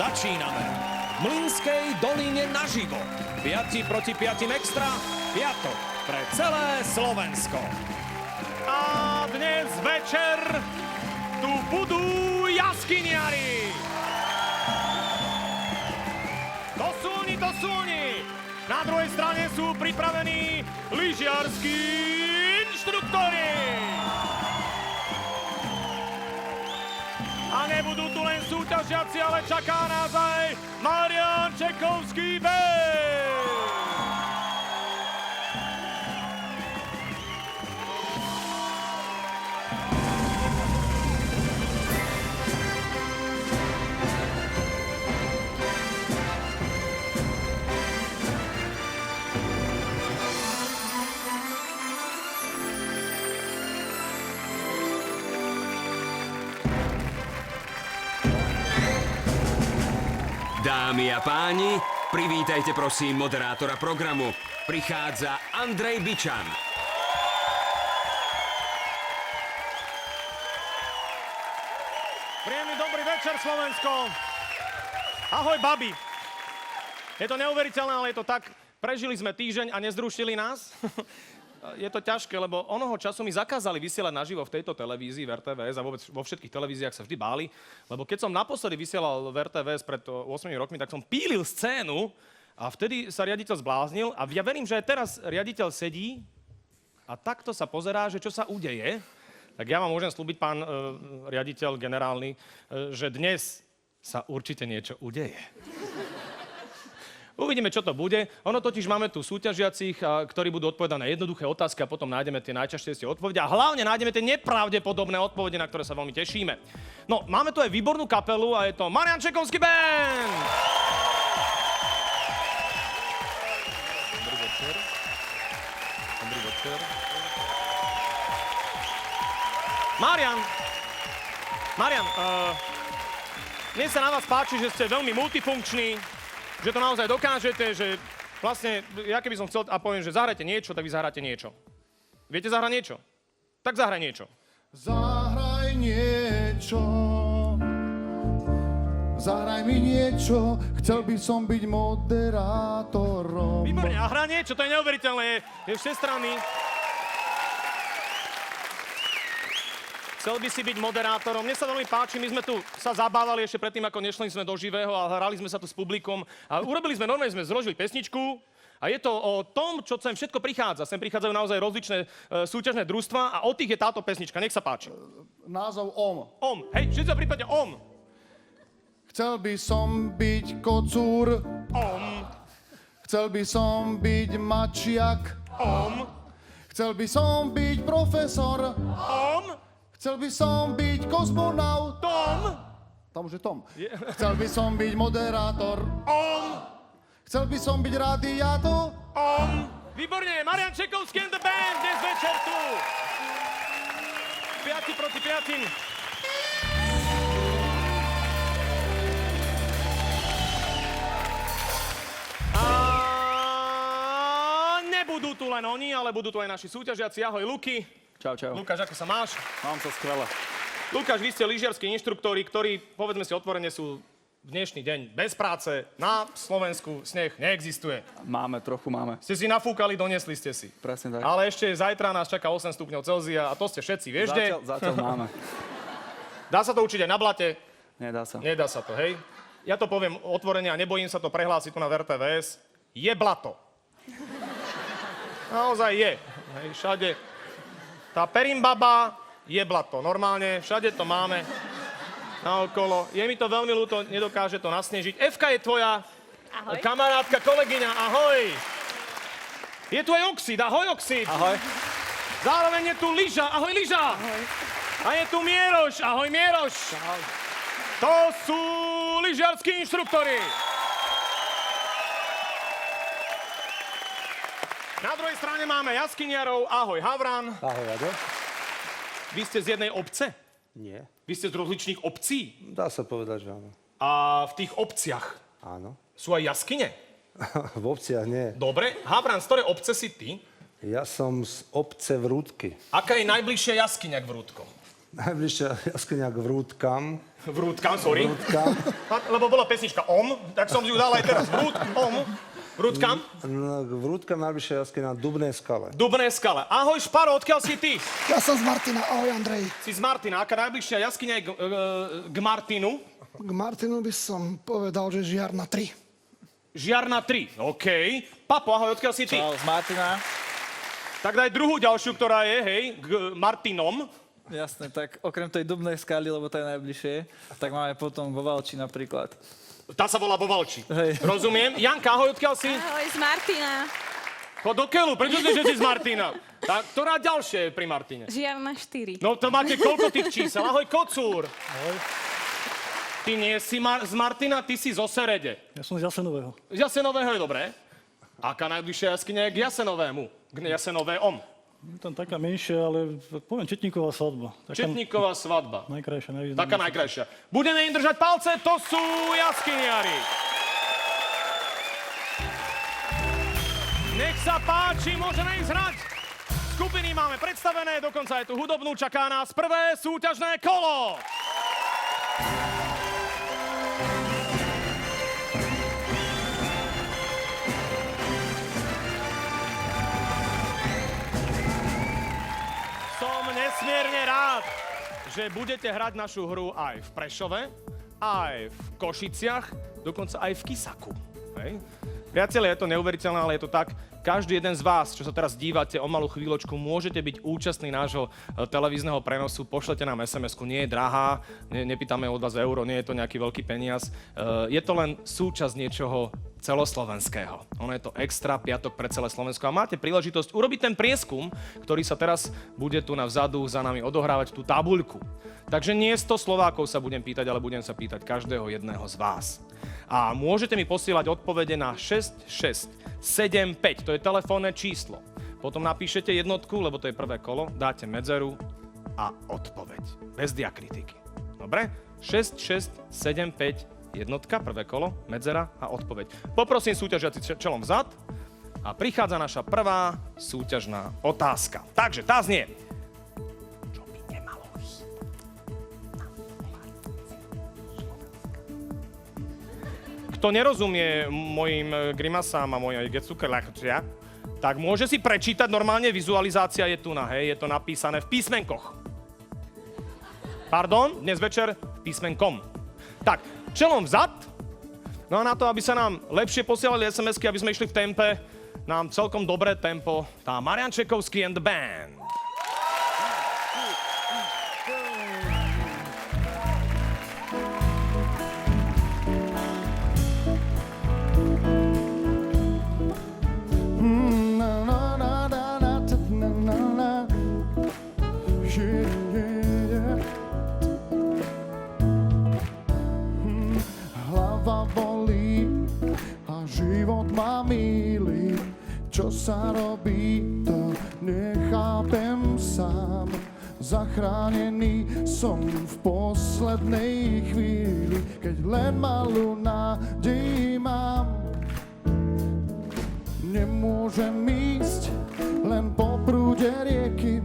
Začíname. V Mlynskej doline naživo. 5 proti 5 extra. Piatok pre celé Slovensko. A dnes večer tu budú jaskyniari. To sú oni. Na druhej strane sú pripravení lyžiarskí inštruktori. A nebudú tu len súťažiaci, ale čaká nás aj Marián Čekovský band. Dámy a páni, privítajte prosím moderátora programu. Prichádza Andrej Bičan. Príjemný dobrý večer, Slovensko. Ahoj, babi. Je to neuveriteľné, ale je to tak. Prežili sme týždeň a nezrušili nás. Je to ťažké, lebo onoho času mi zakázali vysielať naživo v tejto televízii, v RTVS a vôbec vo všetkých televíziách sa vždy báli, lebo keď som naposledy vysielal v RTVS pred 8 rokmi, tak som pílil scénu a vtedy sa riaditeľ zbláznil a ja verím, že aj teraz riaditeľ sedí a takto sa pozerá, že čo sa udeje. Tak ja vám môžem slúbiť, pán riaditeľ generálny, že dnes sa určite niečo udeje. Uvidíme, čo to bude. Ono totiž máme tu súťažiacich, ktorí budú odpovedať na jednoduché otázky a potom nájdeme tie najčastejšie odpovede a hlavne nájdeme tie nepravdepodobné odpovede, na ktoré sa veľmi tešíme. No, máme tu aj výbornú kapelu a je to Marián Čekovský band! Dobrý večer. Dobrý večer. Marián, mne sa na vás páči, že ste veľmi multifunkční, že to naozaj dokážete, že vlastne, ja keby som chcel a poviem, že zahrajte niečo, tak vy zahráte niečo. Viete zahrať niečo? Tak zahraj niečo. Zahraj niečo, zahraj mi niečo, chcel by som byť moderátorom. Výborne, a hrá niečo, to je neuveriteľné, je všestranný. Chcel by si byť moderátorom. Mne sa veľmi páči, my sme tu sa zabávali ešte predtým, ako nešli sme do živého a hrali sme sa tu s publikom. A urobili sme, normálne sme zložili pesničku a je to o tom, čo sem všetko prichádza. Sem prichádzajú naozaj rozličné súťažné družstvá a o tých je táto pesnička. Nech sa páči. Názov Om. Om. Hej, všetci sa prípadne Om. Chcel by som byť kocúr. Om. Chcel by som byť mačiak. Om. Chcel by som byť profesor. Om. Chcel by som byť kozmonaut. Tom. Tam už je Tom. Chcel by som byť moderátor. Om. Chcel by som byť radiátor. Om. Výborne, Marián Čekovský and the band dnes večer tu. 5 proti 5. A nebudú tu len oni, ale budú tu aj naši súťažiaci. Ahoj, Luky. Čau, čau. Lukáš, ako sa máš? Mám sa skvele. Lukáš, vy ste lyžiarskí inštruktori, ktorí, povedzme si otvorene, sú v dnešný deň bez práce. Na Slovensku sneh neexistuje. Máme. Ste si nafúkali, doniesli ste si. Presne tak. Ale ešte zajtra nás čaká 8 stupňov Celzia a to ste všetci, vieš, kde? Zatiaľ máme. Dá sa to učiť aj na blate? Nedá sa. Nedá sa to, hej? Ja to poviem otvorene a nebojím sa to prehlásiť tu na RTVS. Je blato. Naozaj je. Hej, všade. Tá perimbaba je blato. Normálne, všade to máme naokolo. Je mi to veľmi ľúto, nedokáže to nasnežiť. Evka je tvoja kamarátka, kolegyňa. Ahoj. Je tu aj Oxid. Ahoj, Oxid. Ahoj. Zároveň je tu Liža. Ahoj, Liža. Ahoj. A je tu Mieroš. Ahoj, Mieroš. Ahoj. To sú lyžiarskí inštruktori. Na druhej strane máme jaskyniarov. Ahoj, Havran. Ahoj, Rado. Vy ste z jednej obce? Nie. Vy ste z rozličných obcí? Dá sa povedať, že áno. A v tých obciach Áno. sú aj jaskyne? V obciach nie. Dobre. Havran, z ktorej obce si ty? Ja som z obce Vrútky. Aká je najbližšia jaskyňa k Vrútkom? Najbližšia jaskyňa k Vrútkam. Vrútkam, sorry. Vrútkam. Lebo bola pesnička Om, tak som ju dal aj teraz. Vrútkam. No, k Vrútkam najbližšia jaskyňa Dubné skale. Dubné skale. Ahoj, Šparo, odkiaľ si ty? Ja som z Martina, ahoj Andrej. Si z Martina. Aká najbližšia jaskyňa je k Martinu? K Martinu by som povedal, že Žiarna 3. Žiarna 3, OK. Papo, ahoj, odkiaľ si ty? Čau, z Martina. Tak daj druhú ďalšiu, ktorá je, hej, k Martinom. Jasné, tak okrem tej Dubnej skaly, lebo to je najbližšie, tak máme potom vo Valči napríklad. Tá sa volá Bovalči. Hej. Rozumiem. Janka, ahoj, odkiaľ si? Ahoj, z Martina. Chod do keľu, prečo si všetci z Martina? Tak, ktorá ďalšia je pri Martine? Žiarna 4. No to máte koľko tých čísel? Ahoj, Kocúr. Ahoj. Ty nie si z Martina, ty si zo Serede. Ja som z Jasenového. Z Jasenového je dobré. Aká najbližšia jaskyňa je k Jasenovému? K Jasenovému. Je tam taká menšia, ale poviem Četníková svadba. Taká Četníková svadba. najkrajšia, najvýznamnejšia. Taká najkrajšia. Budeme im držať palce, to sú jaskyniari. Nech sa páči, môžeme ísť hrať. Skupiny máme predstavené, dokonca aj tu hudobnú, čaká nás prvé súťažné kolo. Som nesmierne rád, že budete hrať našu hru aj v Prešove, aj v Košiciach, dokonca aj v Kisaku. Hej? Priatelia, je to neuveriteľné, ale je to tak. Každý jeden z vás, čo sa teraz dívate o malú chvíľočku, môžete byť účastní nášho televízneho prenosu. Pošlete nám SMS-ku, nie je drahá, nepýtame od vás euro, nie je to nejaký veľký peniaz. Je to len súčasť niečoho celoslovenského. Ono je to extra piatok pre celé Slovensko a máte príležitosť urobiť ten prieskum, ktorý sa teraz bude tu navzadu za nami odohrávať tú tabuľku. Takže nie 100 Slovákov sa budem pýtať, ale budem sa pýtať každého jedného z vás. A môžete mi posielať odpovede na 6675, to je telefónne číslo. Potom napíšete jednotku, lebo to je prvé kolo, dáte medzeru a odpoveď. Bez diakritiky. Dobre? 6675, jednotka, prvé kolo, medzera a odpoveď. Poprosím súťažiaci čelom vzad a prichádza naša prvá súťažná otázka. Takže tá znie. Čo by nemalo Kto nerozumie mojim grimasám a mojej gecukerľachcia, tak môže si prečítať normálne, vizualizácia je tu na, hej, je to napísané v písmenkoch. Pardon, dnes večer v písmenkom. Tak, čelom vzad, no a na to, aby sa nám lepšie posielali SMS-ky, aby sme išli v tempe, nám celkom dobré tempo, tá Marian Čekovský and the band. Život ma míli, čo sa robí, to nechápem sám. Zachránený som v poslednej chvíli, keď len malú nádej mám. Nemôžem ísť len po prúde rieky,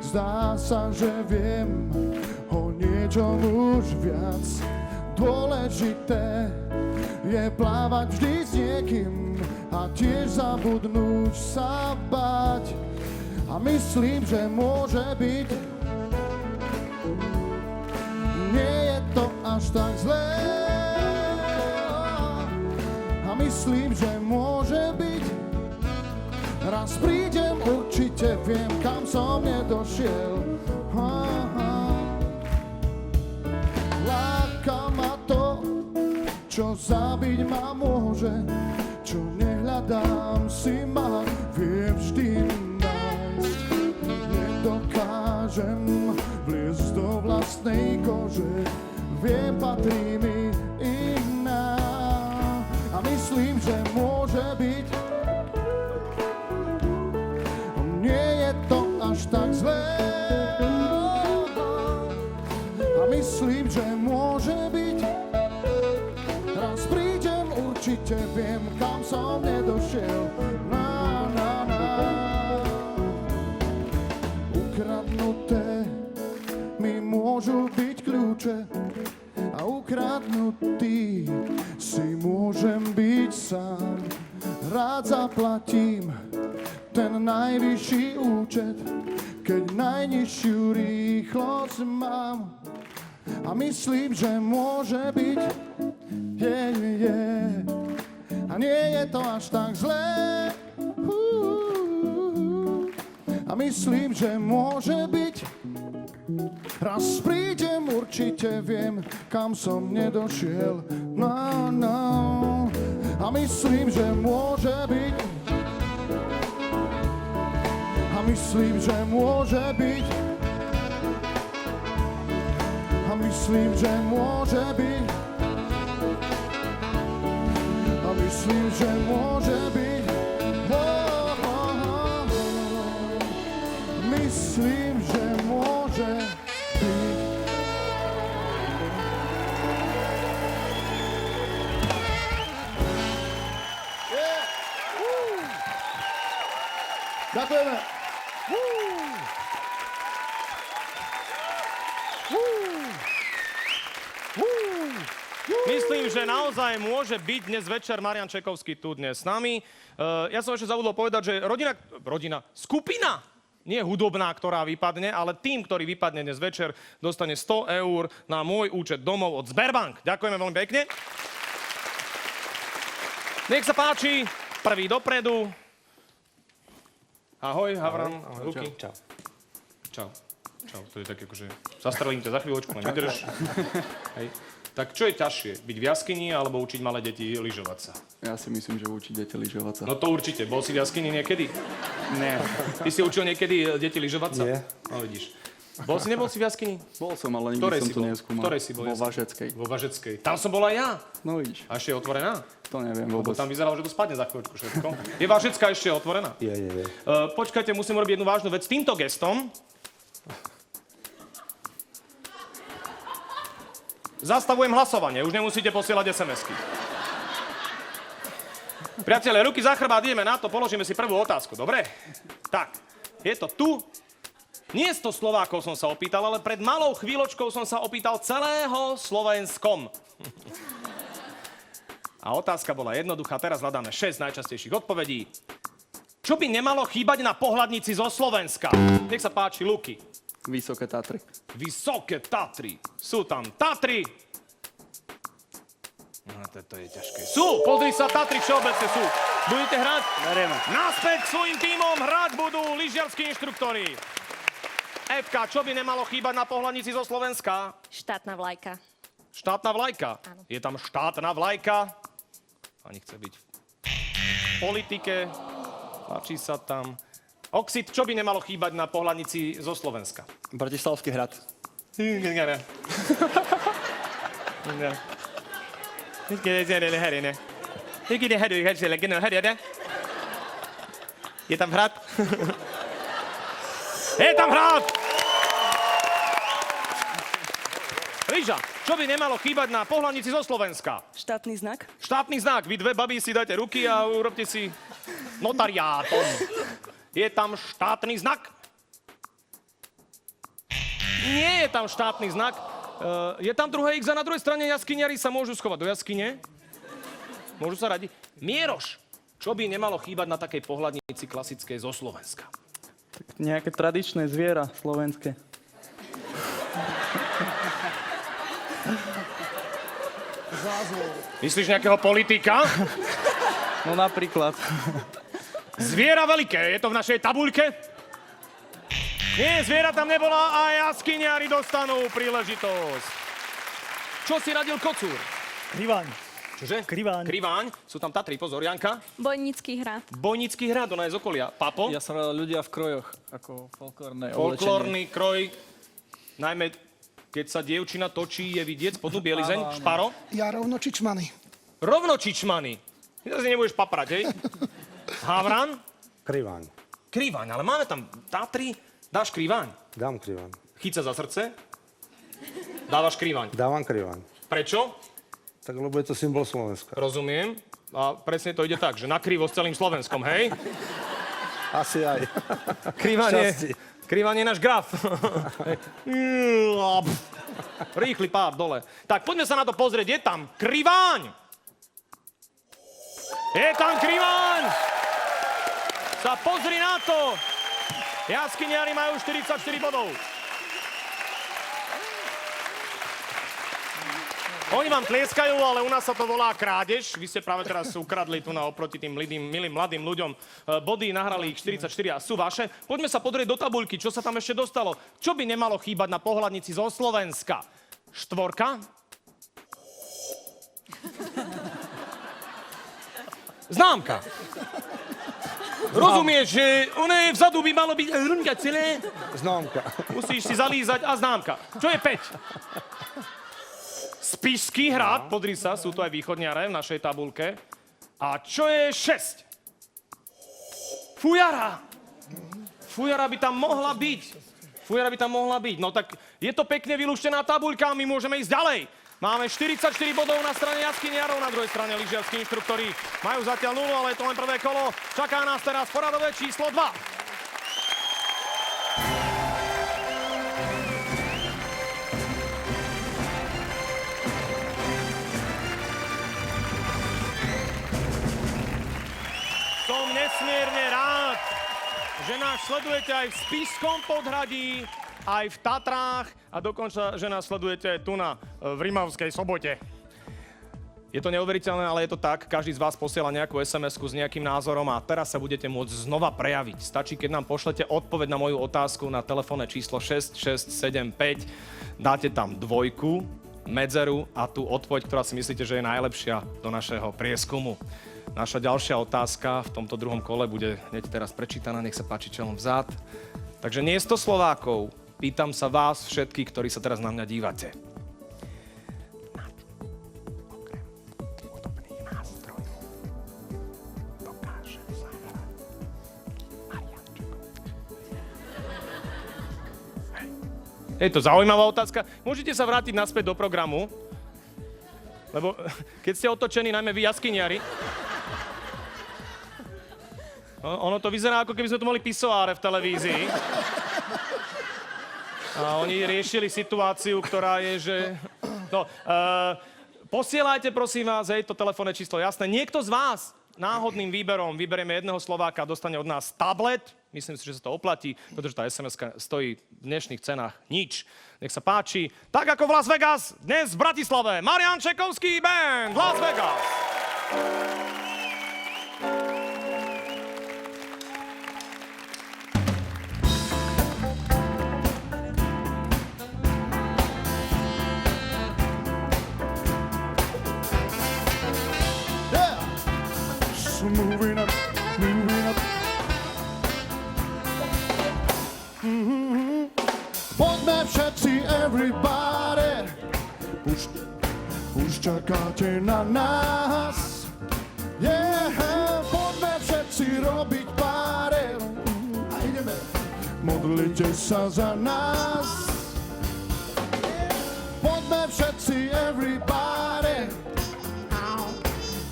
zdá sa, že viem o niečom už viac. Dôležité je plávať vždy s niekým a tiež zabudnúť sa báť. A myslím, že môže byť, nie je to až tak zlé. A myslím, že môže byť, raz prídem, určite viem, kam som nedošiel. Láka ma to, čo zabiť ma môže, čo nehľadám si ma, viem vždy nájsť. Nedokážem vliesť do vlastnej kože, viem, patrí mi iná. A myslím, že môže byť, nie je to až tak zlé. A myslím, že môže byť, raz prídem, určite viem, kam som nedošiel. Na, na, na. Ukradnuté mi môžu byť kľúče a ukradnutý si môžem byť sám. Rád zaplatím ten najvyšší účet, keď najnižšiu rýchlosť mám. A myslím, že môže byť, a nie je to až tak zlé. A myslím, že môže byť, raz prídem, určite viem, kam som nedošiel. No, no. A myslím, že môže byť, a myslím, že môže byť, a myslím, že môže byť, a myslím, že môže byť, myslím, že môže byť. Ďakujeme. Myslím, že naozaj môže byť dnes večer Marian Čekovský tu dnes s nami. Ja som ešte zabudol povedať, že skupina, nie hudobná, ktorá vypadne, ale tým, ktorý vypadne dnes večer, dostane 100 eur na môj účet domov od Sberbank. Ďakujeme veľmi pekne. Nech sa páči, prvý dopredu. Ahoj, Havran, Luky. Čau. Čau. Čau, to je tak akože... Zastrelím ťa za chvíľočku, len vydrž. Hej. Tak čo je ťažšie, byť v jaskyni alebo učiť malé deti lyžovať sa? Ja si myslím, že učiť deti lyžovať sa. No to určite. Bol si v jaskyni niekedy? Nie. Ty si učil niekedy deti lyžovať sa? Nie. No vidíš. Nebol si v jaskyni? Bol som, ale nikdy som to neskúmal. Ktorej si bol? Vo Važeckej. Vo Važeckej. Tam som bol aj ja. No vidíš. A ešte je otvorená? To neviem Lebo vôbec. tam vyzeralo, že to spadne za chvíľočku všetko. Je Važecká ešte otvorená? Je. Počkajte, musím urobiť jednu vážnu vec. S týmto gestom zastavujem hlasovanie. Už nemusíte posielať SMS-ky. Priatelia, ruky za chrbát, ideme na to, položíme si prvú otázku, dobre? Tak, je to tu. Nie 100 Slovákov som sa opýtal, ale pred malou chvíľočkou som sa opýtal celého Slovenskom. A otázka bola jednoduchá, teraz hľadáme 6 najčastejších odpovedí. Čo by nemalo chýbať na pohľadnici zo Slovenska? Nech sa páči, Luky. Vysoké Tatry. Vysoké Tatry. Sú tam Tatry. No, to je ťažké. Sú, pozri sa, Tatry všeobecne sú. Budete hrať? Berieme. Naspäť k svojim tímom hrať budú lyžiarskí inštruktori. Evka, čo by nemalo chýbať na pohľadnici zo Slovenska? Štátna vlajka. Štátna vlajka. Áno. Je tam štátna vlajka. Pani chce byť v politike. Páči sa tam. Oxid, čo by nemalo chýbať na pohľadnici zo Slovenska? Bratislavský hrad. Je tam hrad? Je tam hrad! Ríža, čo by nemalo chýbať na pohľadnici zo Slovenska? Štátny znak. Štátny znak. Vy dve babí si dajte ruky a urobte si notariátom. Je tam štátny znak? Nie je tam štátny znak. Je tam druhé X a na druhej strane jaskyniari sa môžu schovať do jaskyne. Môžu sa radiť. Mieroš, čo by nemalo chýbať na takej pohľadnici klasickej zo Slovenska? Nejaké tradičné zviera slovenské. Myslíš nejakého politika? No napríklad. Zviera veľké, je to v našej tabuľke? Nie, zviera tam nebola a jaskyniari dostanú príležitosť. Čo si radil kocúr? Kriváň. Čože? Kriváň. Kriváň. Sú tam Tatry, pozor, Janka. Bojnický hrad. Bojnický hrad, ona je z okolia. Papo? Ja som radil ľudia v krojoch, ako folklórne oblečenie. Folklórny kroj. Najmä, keď sa dievčina točí, je vidieť spodnú bielizeň. Šparo? Ja rovno čičmany. Rovno čičmany. Ty zase nebudeš paprať, hej? Havran? Kriváň. Kriváň, ale máme tam Tatry. Dáš kriváň. Dám kriváň. Chyť sa za srdce. Dávaš kriváň. Dávam kriváň. Prečo? Tak lebo je to symbol Slovenska. Rozumiem. A presne to ide tak, že nakrivo s celým Slovenskom, hej? Asi aj. Kriváň Kriváň je náš graf. Rýchly pád dole. Tak poďme sa na to pozrieť. Je tam Kriváň. Je tam Kriváň. Sa pozri na to. Jaskyniari majú 44 bodov. Oni vám tlieskajú, ale u nás sa to volá krádež. Vy ste práve teraz ukradli tu na oproti tým milým mladým ľuďom body, nahrali ich 44 a sú vaše. Poďme sa pozrieť do tabuľky, čo sa tam ešte dostalo. Čo by nemalo chýbať na pohľadnici zo Slovenska? Štvorka? Známka. Rozumieš, že vzadu by malo byť celé? Známka. Musíš si zalízať a známka. Čo je 5? Spišský hrad, podri sa, sú to aj východniare v našej tabulke. A čo je 6? Fujara. Fujara by tam mohla byť. Fujara by tam mohla byť. No tak je to pekne vylúštená tabuľka, my môžeme ísť ďalej. Máme 44 bodov na strane jaskyniarov, na druhej strane lyžiarskí inštruktori majú zatiaľ 0, ale je to len prvé kolo. Čaká nás teraz poradové číslo 2. Som nesmierne rád, že nás sledujete aj v Spišskom podhradí, aj v Tatrách a dokonca, že nás sledujete tu v Rimavskej Sobote. Je to neuveriteľné, ale je to tak. Každý z vás posiela nejakú SMS-ku s nejakým názorom a teraz sa budete môcť znova prejaviť. Stačí, keď nám pošlete odpoveď na moju otázku na telefónne číslo 6675. Dáte tam dvojku, medzeru a tú odpoveď, ktorá si myslíte, že je najlepšia do našeho prieskumu. Naša ďalšia otázka v tomto druhom kole bude hneď teraz prečítaná, nech sa páči čelom vzad. Takže nie 100 Slovákov, pýtam sa vás všetkých, ktorí sa teraz na mňa dívate. Okrem hudobných nástrojov dokáže zahrať Marián Čekovský. Je to zaujímavá otázka. Môžete sa vrátiť naspäť do programu, lebo keď ste otočení, najmä vy jaskyniari, ono to vyzerá, ako keby sme tu mali pisoáre v televízii. A oni riešili situáciu, ktorá je, že... No, posielajte, prosím vás, to telefónne číslo, jasné. Niekto z vás náhodným výberom vyberieme jedného Slováka a dostane od nás tablet. Myslím si, že sa to oplatí, pretože tá SMS-ka stojí v dnešných cenách nič. Nech sa páči. Tak ako v Las Vegas, dnes v Bratislave. Marián Čekovský Band, Las Vegas. Moving up, moving up. Poďme všetci, everybody. Už čakáte na nás. Yeah, poďme všetci robiť páre. A ideme. Modlite sa za nás. Poďme všetci, everybody.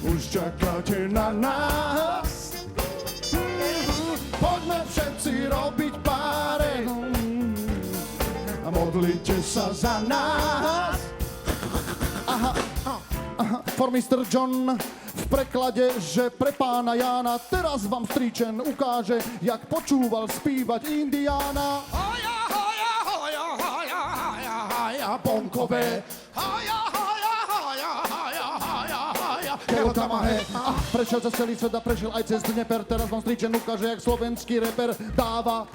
Už čakáte na nás. Poďme všetci robiť páre a modlite sa za nás. Aha, for Mr. John v preklade, že pre pána Jána teraz vám strýčen ukáže, jak počúval spívať Indiána. Haja, haja, haja, haja, haja, haja, bonkové. Haja, haja, haja, haja, haja, haja, keotamahe. A prešiel cez celý svet a prešiel aj cez Dneper. Teraz vám strýčen ukáže, jak slovenský reper dáva.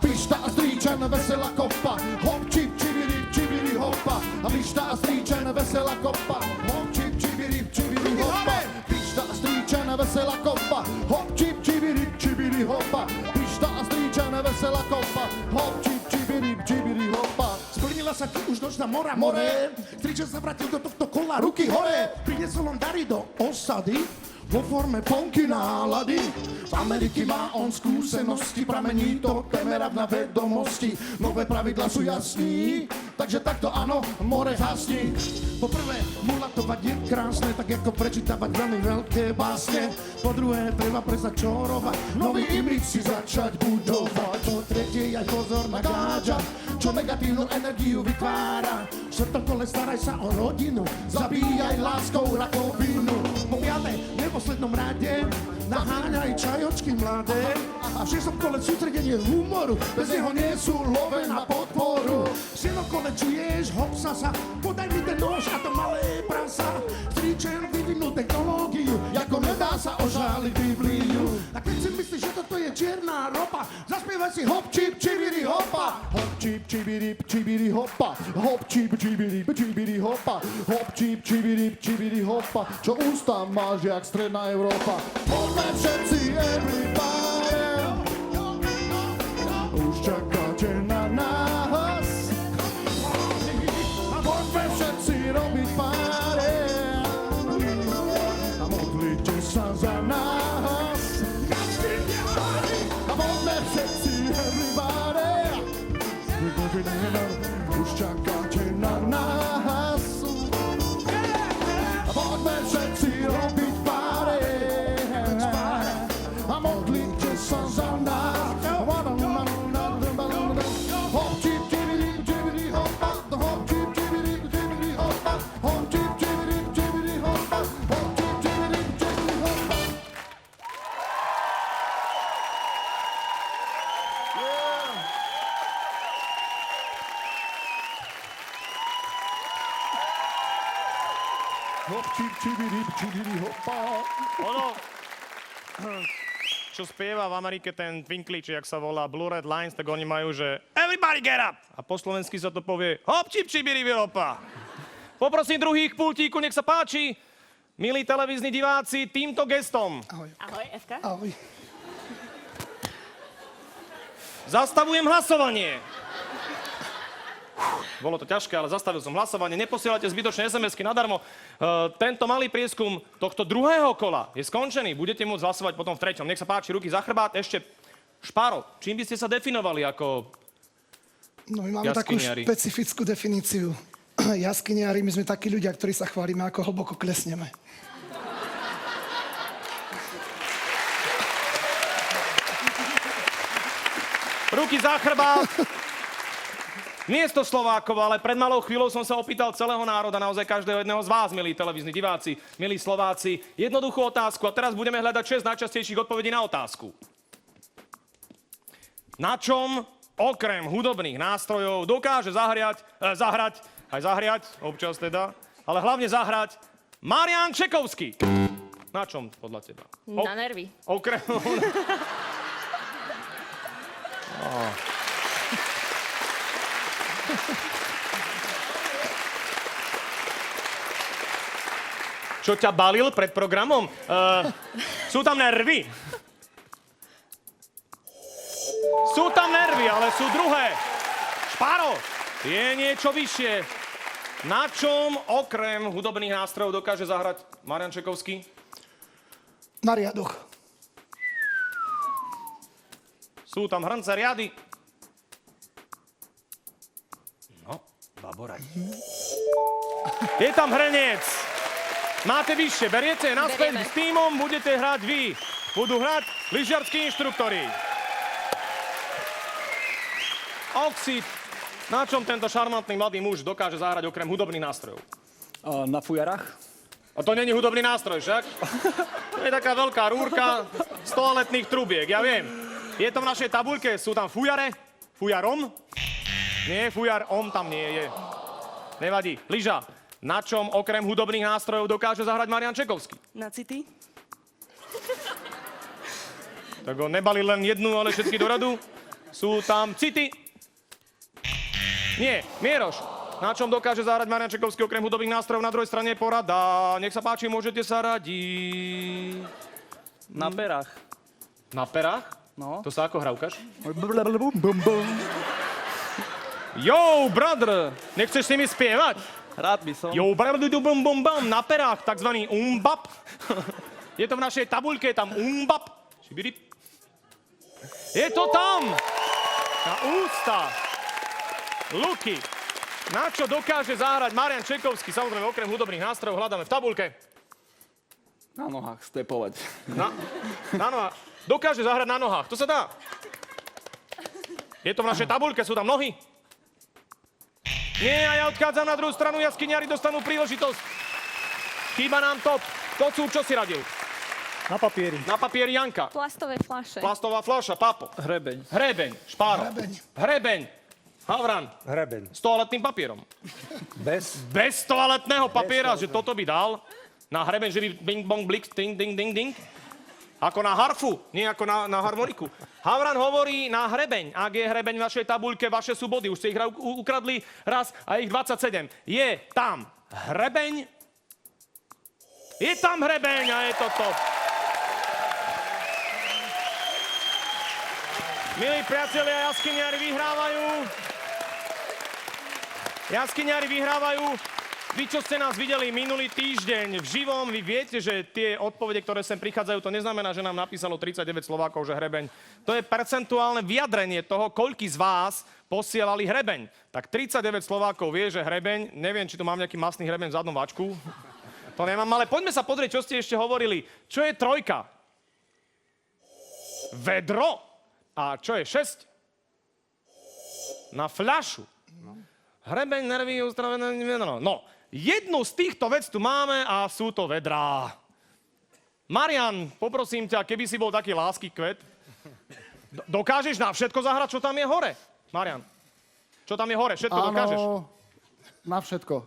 Pišta a strýčen, veselá kopa. Hop, čip, čibiri, čibiri, hopa. A pišta a strýčen, veselá kopa. Hop, čip, čibiri, čibiri, hopa. Pišta a strýčen, veselá kopa. Hop, čip, čibiri, čibiri, hopa. Pišta a strýčen, veselá kopa. Hop, čip, čibiri, čibiri, hopa. Splnila sa ti už nočná mora more. Strýčen sa vrátil do tohto kola, ruky hore. Priniesol on dary do osady. vo forme ponky nálady. Z Ameriky má on skúsenosti, pramení to temer na vedomosti. Nové pravidla sú jasní, takže takto áno, more hasní. Poprvé, mulatovať je krásne, tak ako prečítavať veľmi veľké básne. Po druhé, treba prestať čorovať, nový imidž si začať budovať. Po tretie, aj pozor na gáča, čo negatívnu energiu vytvára. Štvrtokole, staraj sa o rodinu, zabíjaj láskou rakovinu. Po piaté, v neposlednom rade, naháňaj čajočky mladé. A v šiestom kole sústredenie humoru, bez neho nie sú love na podporu. V siedmom kole čuješ hopsasa, podaj mi ten nôž a to malé prasa. Stričer vyvinú technológiu, ako nedá sa ožáliť Bibliu. A keď si myslíš, že toto je čierna ropa, zaspievaj si hop, čip, čibiri, hopa. Hop, čip, čibiri, čibiri, hopa. Hop, čip, čibiri, čibiri, hopa. Hop, čip, čibiri, čibiri, hopa. Čo ústa máš, jak stredná Európa. Poďme všetci, everybody. Už čakáte na nás. A poďme všetci robiť páre. A modlite sa za nás. A poďme všetci, everybody. Už čakáte na nás. A poďme všetci robiť páre. A modlite sa za nás. Hop, čip, čibiri, čibiri, hopa. Hop, čip, čibiri, čibiri, hopa. Hop, čip, čibiri, čibiri, hopa. Hop, čip, čibiri, čibiri, hopa. Hop, čip, čibiri, čibiri, hopa. Ono, čo spieva v Amerike ten Twinkly, či jak sa volá Blue Red Lines, tak oni majú, že everybody get up! A po slovensky sa to povie hop, čip, čibiri, hopa. Poprosím druhých k pultíku, nech sa páči. Milí televízni diváci, týmto gestom Ahoj. Ahoj, Evka. Ahoj. zastavujem hlasovanie. Bolo to ťažké, ale zastavil som hlasovanie. Neposielajte zbytočné SMS-ky nadarmo. Tento malý prieskum tohto druhého kola je skončený. Budete môcť hlasovať potom v treťom. Nech sa páči, ruky za chrbát. Ešte Špáro, čím by ste sa definovali ako No my máme takú jaskyniari? špecifickú definíciu. Jaskyniari, my sme takí ľudia, ktorí sa chválime, ako hlboko klesneme. Ruky za chrbát. Nie je to Slovákov, ale pred malou chvíľou som sa opýtal celého národa, naozaj každého jedného z vás, milí televízni diváci, milí Slováci, jednoduchú otázku a teraz budeme hľadať 6 najčastejších odpovedí na otázku. Na čom okrem hudobných nástrojov dokáže zahrať, občas teda, ale hlavne zahrať Marián Čekovský? Na čom podľa teba? Na nervy. Okrem... Čo ťa balil pred programom? Sú tam nervy. Sú tam nervy, ale sú druhé. Špáro, je niečo vyššie. Na čom okrem hudobných nástrojov dokáže zahrať Marián Čekovský? Na riadoch. Sú tam hrnce, riady. No, baboraj. Je tam hrniec. Máte vyššie, beriete naspäť Berieme. s tímom, budete hrať vy. Budú hrať lyžiarskí inštruktori. Oxid. Na čom tento šarmantný mladý muž dokáže zahrať okrem hudobných nástrojov? Na fujarách? A to není hudobný nástroj, však? To je taká veľká rúrka z toaletných trubiek, ja viem. Je to v našej tabuľke, sú tam fujare, fujarom. Nie, fujarom tam nie je. Nevadí. Lyža, na čom okrem hudobných nástrojov dokáže zahrať Marián Čekovský? Na city? Tak ho nebali len jednu, ale všetky do radu. Sú tam city. Nie, Mieroš, na čom dokáže zahrať Marián Čekovský okrem hudobných nástrojov? Na druhej strane porada. Nech sa páči, môžete sa radiť. Na perách. Na perách? No. To sa ako hrá, ukáž? Yo, brother, nechceš s nimi spievať? Rád by som. Yo, brother, bum, bum, bum, na perách, takzvaný umbap. Je to v našej tabuľke, je tam umbap. Šibirip. Je to tam. Na ústa. Luky. Na čo dokáže zahrať Marian Čekovský, samozrejme okrem hudobných nástrojov, hľadáme v tabuľke. Na nohách stepovať. Na nohách. Dokáže zahrať na nohách, to sa dá. Je to v našej tabuľke, sú tam nohy? Nie, a ja odchádzam na druhú stranu, jaskyniari dostanú príležitosť. Chýba nám top. Kocúr, čo si radil? Na papieri. Na papieri Janka. Plastové fľaše. Plastová fľaša, Papo. Hrebeň. Hrebeň, Špáro. Hrebeň. Havran. Hrebeň. S toaletným papierom. Bez. Bez toaletného papiera, že toto by dal na hrebeň, že by bing, bong, blik, ding, ding, ding, ding. Ako na harfu, nie ako na harmoniku. Havran hovorí na hrebeň. Ak je hrebeň v vašej tabuľke, vaše sú body. Už ste ich ukradli raz a ich 27. Je tam hrebeň. Je tam hrebeň a je to top. Milí priatelia, jaskyniari vyhrávajú. Jaskyniari vyhrávajú. Vy, čo ste nás videli minulý týždeň v živom, vy viete, že tie odpovede, ktoré sem prichádzajú, to neznamená, že nám napísalo 39 Slovákov, že hrebeň. To je percentuálne vyjadrenie toho, koľký z vás posielali hrebeň. Tak 39 Slovákov vie, že hrebeň, neviem, či tu mám nejaký masný hrebeň v zadnom váčku. To nemám, ale poďme sa pozrieť, čo ste ešte hovorili. Čo je trojka? Vedro. A čo je 6? Na fľašu. Hrebeň, nervy, uzdravené vedro. No, jednu z týchto vec tu máme a sú to vedrá. Marian, poprosím ťa, keby si bol taký lásky kvet, dokážeš na všetko zahrať, čo tam je hore? Marian, čo tam je hore? Všetko dokážeš? Áno, na všetko.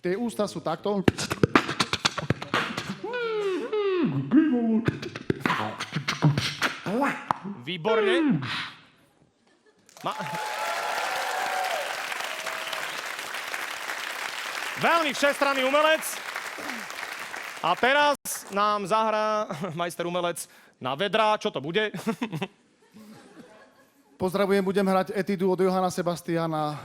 Tie ústa sú takto. Výborne. Veľmi všestranný umelec. A teraz nám zahrá majster umelec na vedrá. Čo to bude? Pozdravujem, budem hrať etidu od Johana Sebastiana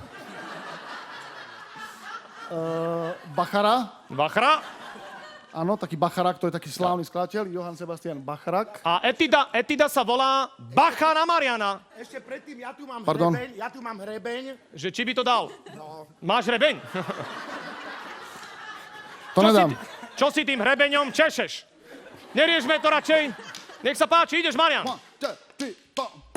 Bachara. Bachra. Áno, taký Bacharák, to je taký slávny skladateľ, Johann Sebastian Bacharák. A etida sa volá Bacha na Mariana. Ešte predtým, ja tu mám Pardon. hrebeň. Že či by to dal? No. Máš hrebeň? To nedám. Čo si tým hrebeňom češeš? Neriešme to radšej. Nech sa páči, ideš, Marian. 1, 2, 3, 4.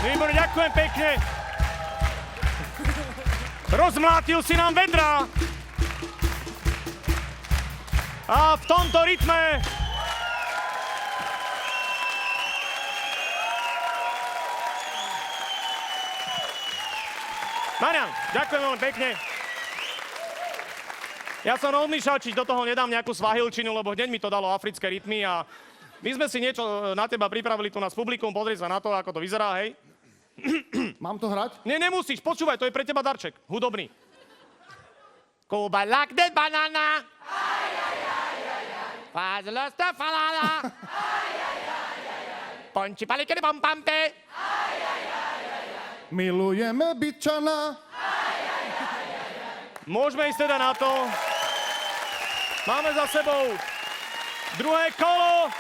Výborne, ďakujem pekne. Rozmlátil si nám vedrá. A v tomto rytme Marian, ďakujem veľmi pekne. Ja som rozmýšľal, či do toho nedám nejakú svahilčinu, lebo hneď mi to dalo africké rytmy a my sme si niečo na teba pripravili tu na publikum, pozri sa na to, ako to vyzerá, hej. Mám to hrať? Nie, nemusíš, počúvaj, to je pre teba darček, hudobný. Cuba like that banana. Fazlo sta falala. Ponči palikere pom pampe. Milujeme Byčana. Môžeme ísť teda na to. Máme za sebou druhé kolo.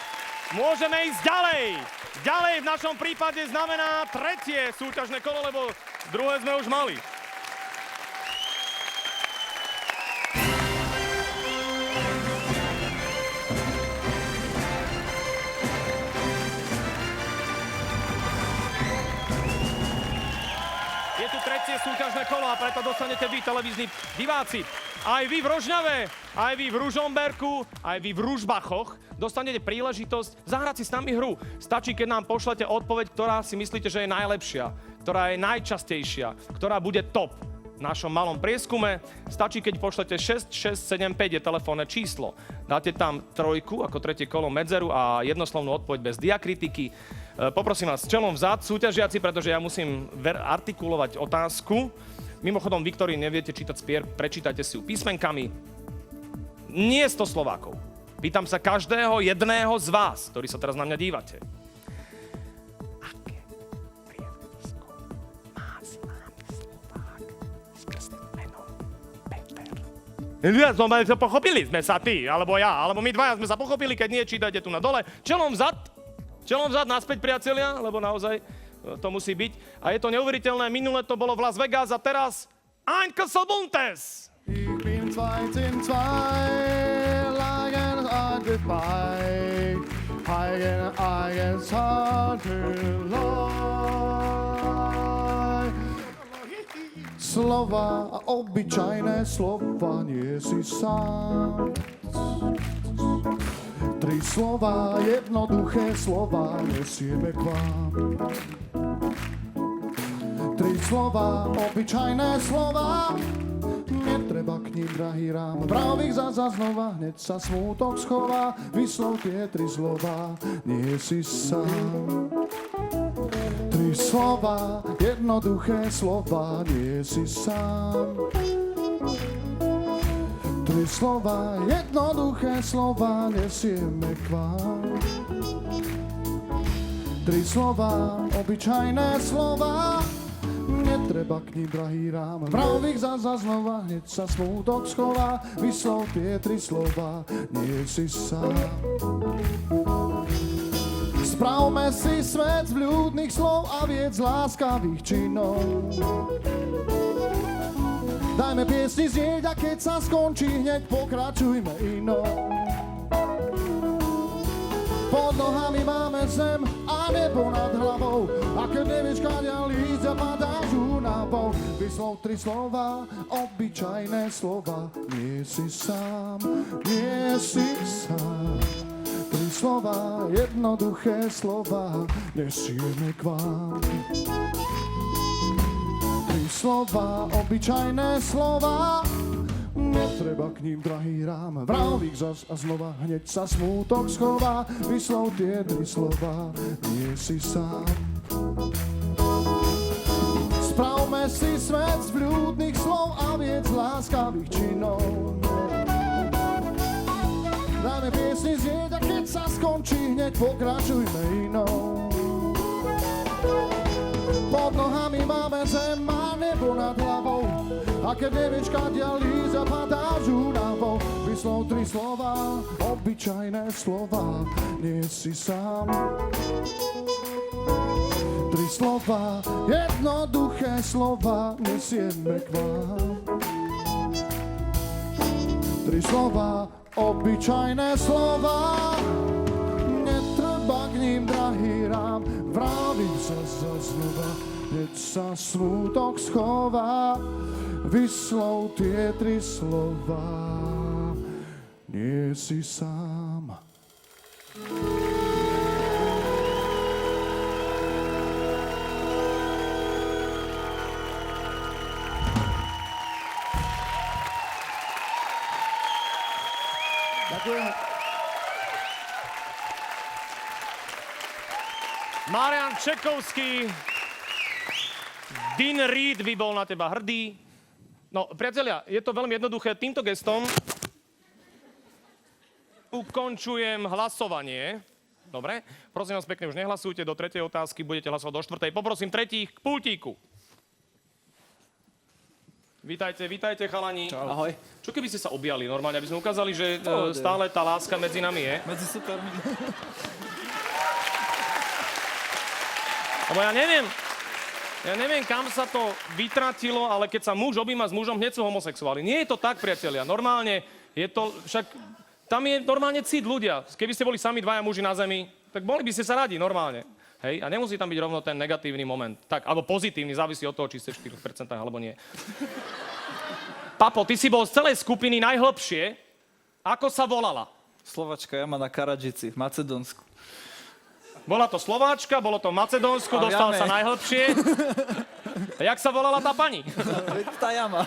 Môžeme ísť ďalej. Ďalej v našom prípade znamená tretie súťažné kolo, lebo druhé sme už mali. Je tu tretie súťažné kolo a preto dostanete vy, televízni diváci. Aj vy v Rožňave, aj vy v Ružomberku, aj vy v Ružbachoch dostanete príležitosť zahrať si s nami hru. Stačí, keď nám pošlete odpoveď, ktorá si myslíte, že je najlepšia, ktorá je najčastejšia, ktorá bude top v našom malom prieskume. Stačí, keď pošlete 6675 je telefónne číslo. Dáte tam trojku ako tretie kolo medzeru a jednoslovnú odpoveď bez diakritiky. Poprosím vás, čelom vzad, súťažiaci, pretože ja musím artikulovať otázku. Mimochodom, vy, ktorí neviete čítať spier, prečítajte si ju písmenkami. Nie 100 Slovákov. Pýtam sa každého jedného z vás, ktorí sa teraz na mňa dívate. Aké priezvisko má známy Slovák s krstným menom Peter? Ja som pochopili sme sa ty, alebo ja, alebo my dvaja sme sa pochopili, keď nie, čítajte tu na dole. Čelom vzad, naspäť priatelia, lebo naozaj to musí byť. A je to neuveriteľné, minule to bolo v Las Vegas a teraz Ein Kesselbuntes! Ich bin 2 in 2, lagen dabei, eigen Satellite. Slova a obyčajné slova, nie si sám. 3 slova, jednoduché slova, nesieme k vám. 3 slova, obyčajné slova, netreba k ním, drahý rám. Pravých zasa znova, hneď sa smútok schová, vyslov tie 3 slova, nie si sám. 3 slova, jednoduché slova, nie si sám. 3 slova, jednoduché slova, nesieme k vám. 3 slova, obyčajné slova, netreba k ním, drahý rám. Mravých zasa znova, hneď sa smútok schová, vyslov tie 3 slova, nie si sám. Spravme si svet z vľúdnych slov a viec láskavých činov. Dajme piesni znieť a keď sa skončí, hneď pokračujme inou. Pod nohami máme zem a nebo nad hlavou, a keď nevieš, kadeľ ísť a padáš únavou. Vyslov 3 slova, obyčajné slova, nie si sám, nie si sám. 3 slova, jednoduché slova, nesieme k vám. 3 slova, obyčajné slova, netreba k ním, drahý rám. Vravík zas a znova, hneď sa smútok schová, vyslov tie 3 slova, nie si sám. Spravme si svet z vľúdnych slov a viec láskavých činov. Dajme piesni znieť a keď sa skončí, hneď pokračujme inou. Pod nohami máme zem a nebo nad hlavou, a keď nevieš, kadiaľ ísť a padáš únavou. Vyslov 3 slova, obyčajné slova, nie si sám. 3 slova, jednoduché slova, nesieme k vám. 3 slova, obyčajné slova, netreba k ním, drahý rám. Vravím sa znova, hneď sa smútok schová, vyslov tie 3 slova, nie si sám. Ďakujem. Marián Čekovský, Dean Reed by bol na teba hrdý. No, priatelia, je to veľmi jednoduché. Týmto gestom ukončujem hlasovanie. Dobre? Prosím vás pekne, už nehlasujte do 3. otázky, budete hlasovať do 4. Poprosím 3. k pultíku. Vítajte, chalani. Čau. Ahoj. Čo keby ste sa objali normálne, aby sme ukázali, že stále tá láska medzi nami je? Medzi supermi. Lebo ja neviem, kam sa to vytratilo, ale keď sa muž objíma s mužom, hneď sú homosexuáli. Nie je to tak, priatelia. Normálne je to, však tam je normálne cit ľudia. Keby ste boli sami 2 muži na zemi, tak boli by ste sa radi normálne. Hej? A nemusí tam byť rovno ten negatívny moment. Tak, alebo pozitívny, závisí od toho, či ste 4% alebo nie. Papo, ty si bol z celej skupiny najhlbšie. Ako sa volala? Slovačka jama na Karadžici, v Macedónsku. Bola to Slováčka, bolo to Macedónsko, dostal sa najhlbšie. Jak sa volala tá pani? Veď tá jama.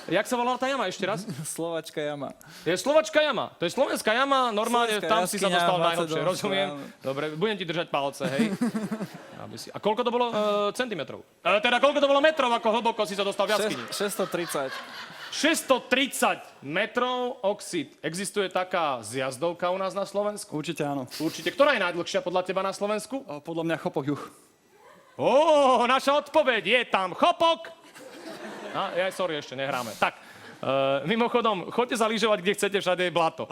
Jak sa volala tá jama ešte raz? Slovačka jama. Je slovačka jama. To je slovenská jama, normálne Slovenská tam si sa jaskyňa, dostal Macedónsko, najhlbšie, rozumiem. áno. Dobre, budem ti držať palce, hej. A koľko to bolo centimetrov? Teda koľko to bolo metrov, ako hlboko si sa dostal v jaskyni? 630. 630 metrov oxid. Existuje taká zjazdovka u nás na Slovensku? Určite áno. Určite. Ktorá je najdlhšia podľa teba na Slovensku? Podľa mňa Chopok juh. Naša odpoveď. Je tam Chopok. Sorry, ešte nehráme. Tak, mimochodom, choďte sa lyžovať, kde chcete, všade je blato.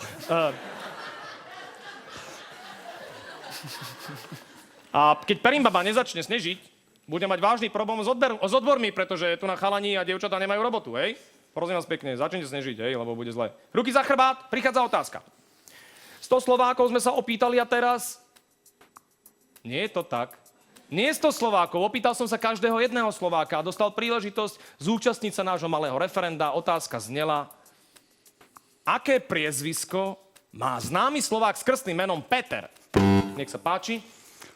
A keď Perimbaba nezačne snežiť, bude mať vážny problém s odbormi, pretože tu na chalani a dievčatá nemajú robotu, hej? Prosím vás pekne, začnite snežiť, hej, lebo bude zle. Ruky za chrbát, prichádza otázka. 100 Slovákov sme sa opýtali a teraz... Nie je to tak. Nie 100 Slovákov, opýtal som sa každého jedného Slováka a dostal príležitosť zúčastniť sa nášho malého referenda. Otázka znela, aké priezvisko má známy Slovák s krstným menom Peter? Nech sa páči.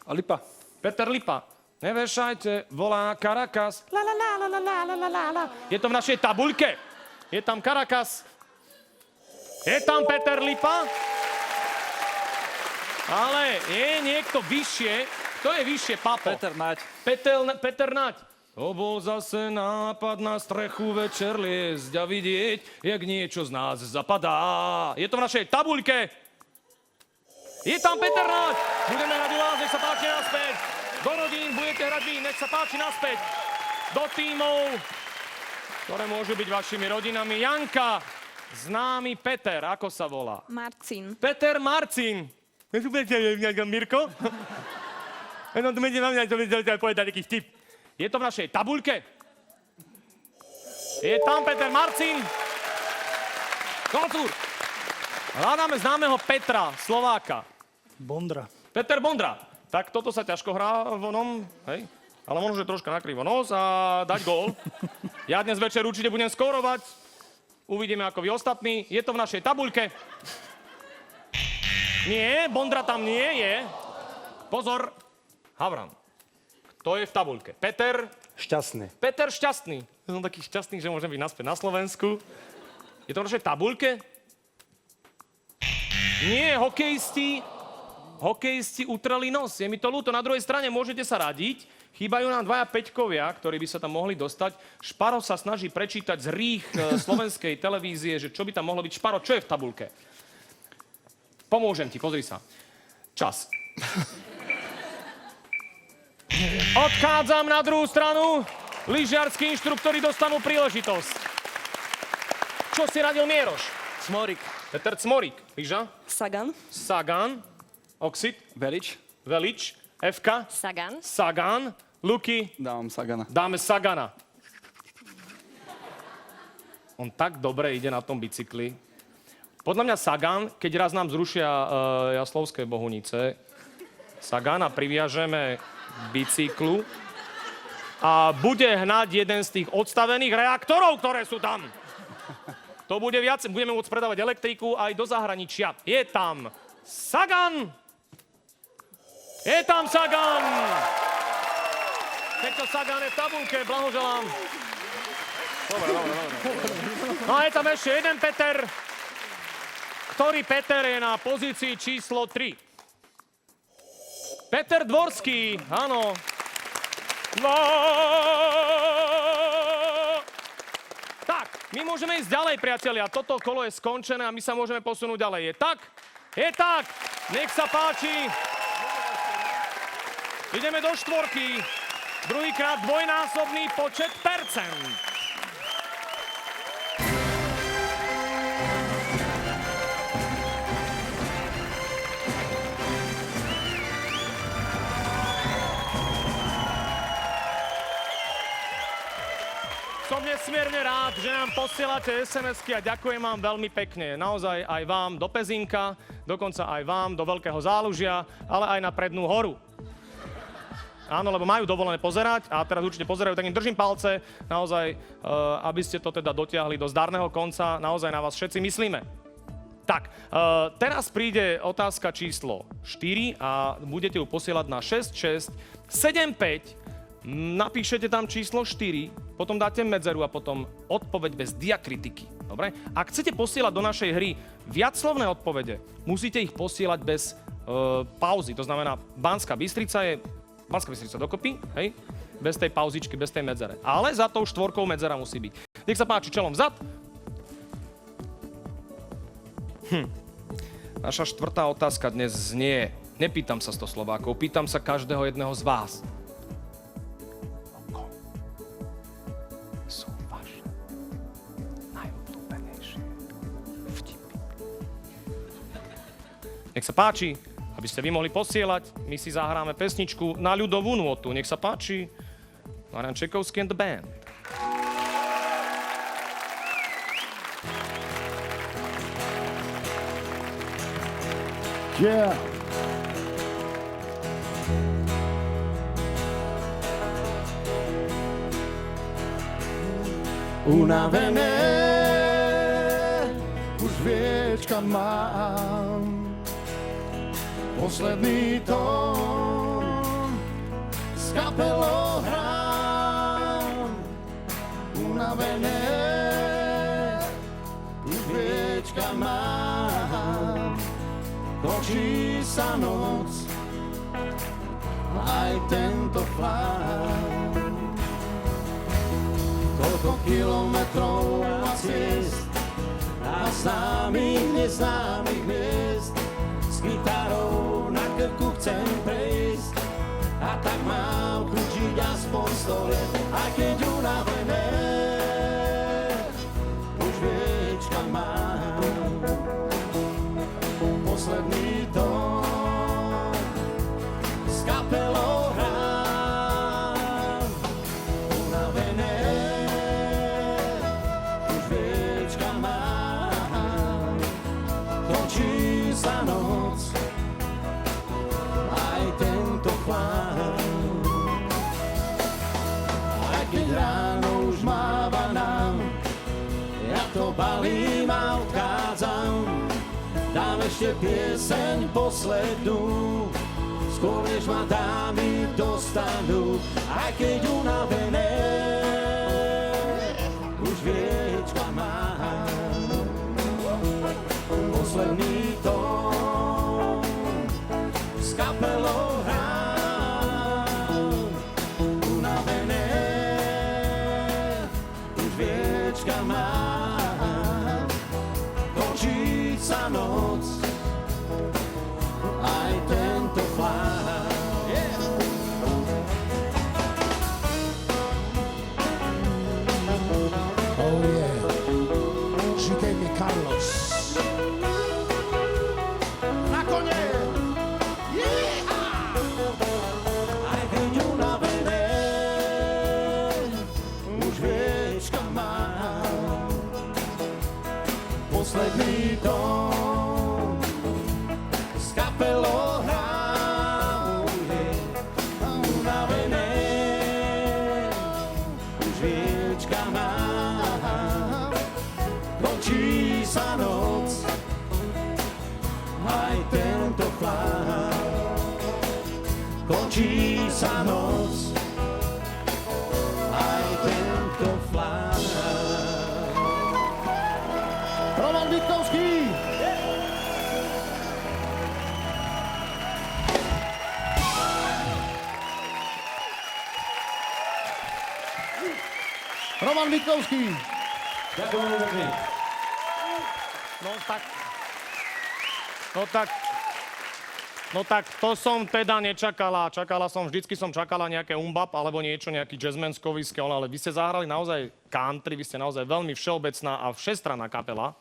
Lipa. Peter Lipa. Nevešajte, volá Caracas. La la la la la la la la la. Je to v našej tabuľke. Je tam Caracas. Je tam Peter Lipa. Ale je niekto vyššie. Kto je vyššie, papo? Peter Naď. Peter Naď. To bol zase nápad na strechu večer liesť a vidieť, jak niečo z nás zapadá. Je to v našej tabuľke. Je tam Peter Naď. Budeme hrať u vás, nech sa páči naspäť. Do rodín budete hrať vy, nech sa páči naspäť. Do tímov, ktoré môžu byť vašimi rodinami. Janka, známy Peter, ako sa volá? Marcin. Peter Marcin. Mirko? No to budete vám povedať taký vtip. Je to v našej tabuľke? Je tam Peter Marcin. Kolcúr. Hľadáme známeho Petra, Slováka. Bondra. Peter Bondra. Tak toto sa ťažko hrá vonom, hej? Ale možno, že troška nakrivo nos a dať gól. Ja dnes večer určite budem skórovať. Uvidíme, ako vy ostatní. Je to v našej tabuľke. Nie, Bondra tam nie je. Pozor. Havran. Kto je v tabuľke? Peter? Šťastný. Peter Šťastný. Som taký šťastný, že môžem byť naspäť na Slovensku. Je to v našej tabuľke? Nie, hokejisti. Hokejisti utreli nos. Je mi to ľúto. Na druhej strane môžete sa radiť. Chýbajú nám 2 peťkovia, ktorí by sa tam mohli dostať. Šparo sa snaží prečítať z rých slovenskej televízie, že čo by tam mohlo byť. Šparo, čo je v tabuľke? Pomôžem ti, pozri sa. Čas. Odchádzam na druhú stranu. Lyžiarskí inštruktori dostanú príležitosť. Čo si radil Mieroš? Smorik. Peter Cmorik. Lyža? Sagan. Sagan. Oxid. Velič. Velič. Evka. Sagan. Sagan. Luky. Dávam Sagana. Dáme Sagana. On tak dobre ide na tom bicykli. Podľa mňa Sagan, keď raz nám zrušia Jaslovské Bohunice, Sagana priviažeme k bicyklu a bude hnať jeden z tých odstavených reaktorov, ktoré sú tam. To bude viac, budeme môcť predávať elektriku aj do zahraničia. Je tam Sagan! Je tam Sagan! Keď to Sagan je v tabulke, blahoželám. Dobre. No a je tam ešte jeden Peter. Ktorý Peter je na pozícii číslo 3? Peter Dvorský, áno. No. Tak, my môžeme ísť ďalej, priatelia. Toto kolo je skončené a my sa môžeme posunúť ďalej. Je tak? Je tak! Nech sa páči. Ideme do štvorky. Druhýkrát dvojnásobný počet percent. Som nesmierne rád, že nám posielate SMS-ky a ďakujem vám veľmi pekne. Naozaj aj vám do Pezínka, dokonca aj vám do Veľkého Zálužia, ale aj na Prednú horu. Áno, lebo majú dovolené pozerať a teraz určite pozerajú, tak im držím palce, naozaj, aby ste to teda dotiahli do zdarného konca, naozaj na vás všetci myslíme. Tak, teraz príde otázka číslo 4 a budete ju posielať na 6675 Napíšete tam číslo 4, potom dáte medzeru a potom odpoveď bez diakritiky. Dobre? Ak chcete posielať do našej hry viacslovné odpovede, musíte ich posielať bez pauzy. To znamená, Banská Bystrica dokopy, hej? Bez tej pauzičky, bez tej medzere. Ale za tou štvorkou medzera musí byť. Nech sa páči, čelom vzad. Naša štvrtá otázka dnes znie. Nepýtam sa 100 Slovákov, pýtam sa každého jedného z vás. Sú vaše najobľúbenejšie vtipy. Nech sa páči, aby ste vy mohli posielať, my si zahráme pesničku na ľudovú nôtu. Nech sa páči, Marian Čekovský and the band. Yeah. Unavené, už viečka mám. Posledný tón s kapelou hrám. Unavené, už viečka mám. Točí sa noc, aj tento chlán. Toľko kilometrov a ciest a známych, neznámych miest. S gitarou na krku chcem prejsť a tak mám kľúčiť aspoň 100 let. Aj keď unavené, už viečka mám. Posledný tón s kapelou hrám. Unavené, už viečka mám. Točí sa noc, aj tento chlán. Aj keď ráno už máva nám, ja to balím a odchádzam. Dám ešte pieseň poslednú, skôr než ma dámy dostanú. Aj keď unavené, už viečka mám. Posledný tón s kapelou hrám. Unavené, už viečka mám. Točí sa noc, aj tento chlán. Oh yeah, she gave me Carlos. Na kone! Aj keď unavené, už viečka mám. Posledný tón s kapelou hrám. Unavené, už viečka mám. Končí sa noc, aj tento chlán. Končí sa noc, aj tento chlán. Roman Vitkovský! Roman Vitkovský! Ďakujem veľmi pekne. No tak to som teda nečakala. Vždycky som čakala nejaké umbap alebo niečo, nejaký jazzman z Kovyského, ale vy ste zahrali naozaj country, vy ste naozaj veľmi všeobecná a všestranná kapela.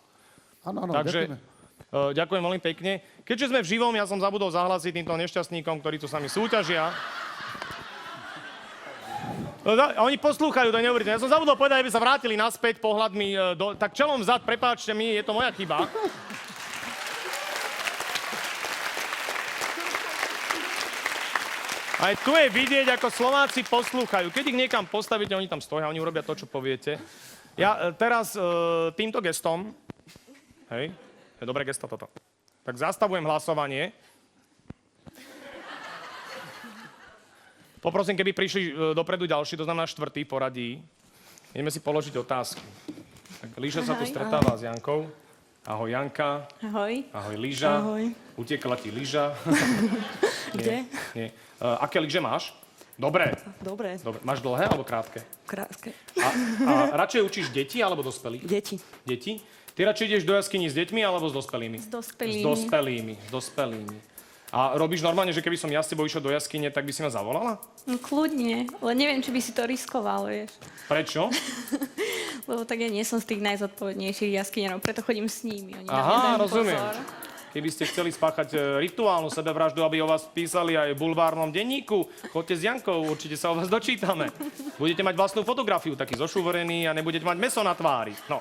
Áno, Takže ďakujeme. ďakujem veľmi pekne. Keďže sme v živom, ja som zabudol zahlásiť týmto nešťastníkom, ktorí tu sami súťažia. Oni poslúchajú, to je neuveriteľné. Ja som zabudol povedať, aby sa vrátili naspäť pohľadmi. Tak čelom vzad, prepáčte mi, je to moja chyba. Aj tu je vidieť, ako Slováci poslúchajú. Keď ich niekam postavíte, oni tam stoja, oni urobia to, čo poviete. Ja teraz týmto gestom, hej, je dobré gesto toto, tak zastavujem hlasovanie. Poprosím, keby prišli dopredu ďalší, to znamená 4. poradí. Ideme si položiť otázky. Tak Líža sa tu stretáva s Jankou. Ahoj Janka. Ahoj. Ahoj Líža. Ahoj. Utekla ti Líža. Kde? Nie. Aké lyže máš? Dobré. Dobre. Dobre. Máš dlhé alebo krátke? Krátke. A radšej učíš deti alebo dospelých? Deti. Deti? Ty radšej ideš do jaskyni s deťmi alebo s dospelými? S dospelými. S dospelými. A robíš normálne, že keby som ja s tebou išiel do jaskyne, tak by si ma zavolala? No, kľudne, len neviem, či by si to riskoval, vieš. Prečo? Lebo tak ja nie som z tých najzodpovednejších jaskyňarov, preto chodím s nimi. Oni Aha, rozumiem. Pozor. Keby ste chceli spáchať rituálnu sebevraždu, aby o vás písali aj v bulvárnom denníku, choďte s Jankou, určite sa o vás dočítame. Budete mať vlastnú fotografiu, taký zošuvorený a nebudete mať mäso na tvári. No.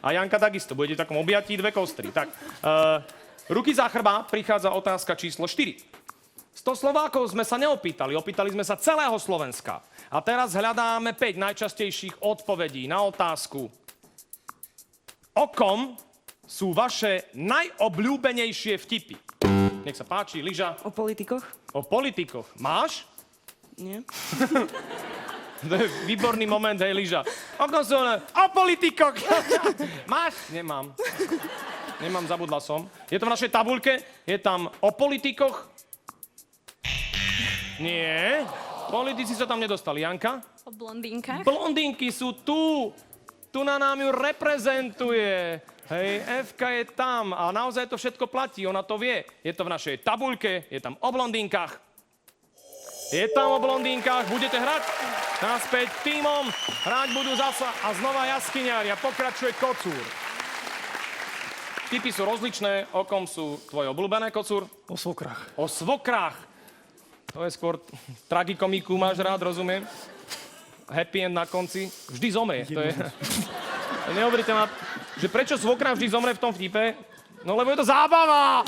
A Janka takisto, budete v takom objatí 2 kostry. Tak, ruky za chrbát, prichádza otázka číslo 4. 100 Slovákov sme sa neopýtali, opýtali sme sa celého Slovenska. A teraz hľadáme 5 najčastejších odpovedí na otázku. O kom sú vaše najobľúbenejšie vtipy? Nech sa páči, Líža. O politikoch? O politikoch. Máš? Nie. To je výborný moment, hej, Líža. O kom sú o politikoch. Máš? Nemám. Nemám, zabudla som. Je to v našej tabuľke? Je tam o politikoch? Nie. Politici sa tam nedostali. Janka? O blondínkach? Blondínky sú tu. Tu na nám ju reprezentuje. Hej, Evka je tam a naozaj to všetko platí, ona to vie. Je to v našej tabuľke, je tam o blondínkach. Je tam o blondínkach, budete hrať naspäť tímom. Hrať budú zasa a znova jaskyňári a pokračuje kocúr. Typy sú rozličné, o kom sú tvoje obľúbené, kocúr? O svokrach. O svokrach. To je skôr tragikomiku, máš rád, rozumiem? Happy end na konci. Vždy zomrie. To je... Neuveríte ma, že prečo svokra vždy zomrie v tom vtipe? No lebo je to zábava!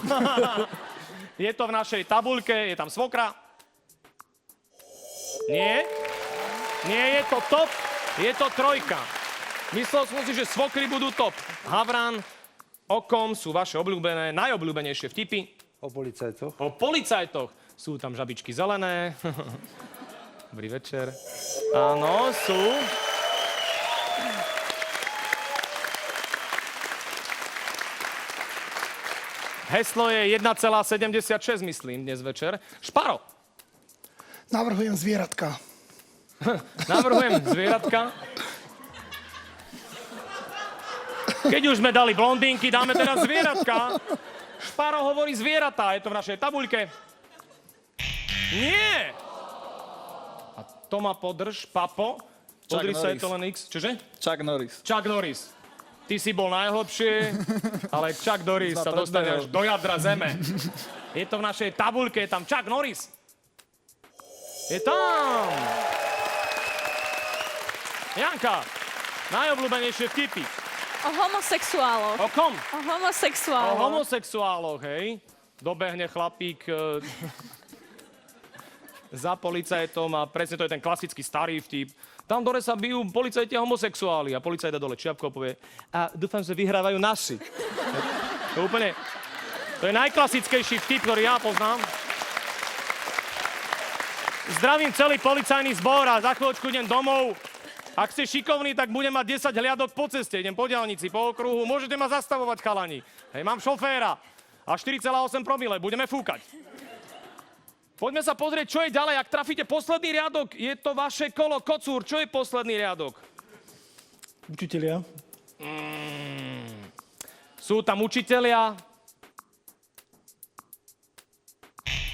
Je to v našej tabuľke, je tam svokra. Nie. Nie je to top, je to 3. Myslel som si, že svokry budú top. Havran, o kom sú vaše obľúbené, najobľúbenejšie vtipy? O policajtoch. O policajtoch. Sú tam žabičky zelené. Dobrý večer. Áno, sú. Heslo je 1,76, myslím, dnes večer. Šparo. Navrhujem zvieratka. Navrhujem zvieratka. Keď už sme dali blondínky, dáme teraz zvieratka. Šparo hovorí zvieratá, je to v našej tabuľke. Nie! A to ma podrž, papo. Podri sa, je to len X. Čože? Chuck Norris. Chuck Norris. Ty si bol najhlbšie, ale Chuck Norris sa dostane až do jadra zeme. Je to v našej tabuľke, je tam Chuck Norris. Je tam! Janka, najobľúbenejšie vtipy. O homosexuáloch. O kom? O homosexuáloch. O homosexuáloch, hej. Dobehne chlapík za policajtom a presne to je ten klasický starý vtip. Tam dole sa bijú policajti a homosexuáli a policajt dá dole čiapko a povie a dúfam, že vyhrávajú naši. To je najklasickejší vtip, ktorý ja poznám. Zdravím celý policajný zbor a za chvíľočku idem domov. Ak ste šikovní, tak budem mať 10 hliadok po ceste. Idem po diaľnici, po okruhu. Môžete ma zastavovať, chalani. Hej, mám šoféra. A 4,8 promile. Budeme fúkať. Poďme sa pozrieť, čo je ďalej. Ak trafíte posledný riadok, je to vaše kolo. Kocúr, čo je posledný riadok? Učitelia. Sú tam učitelia?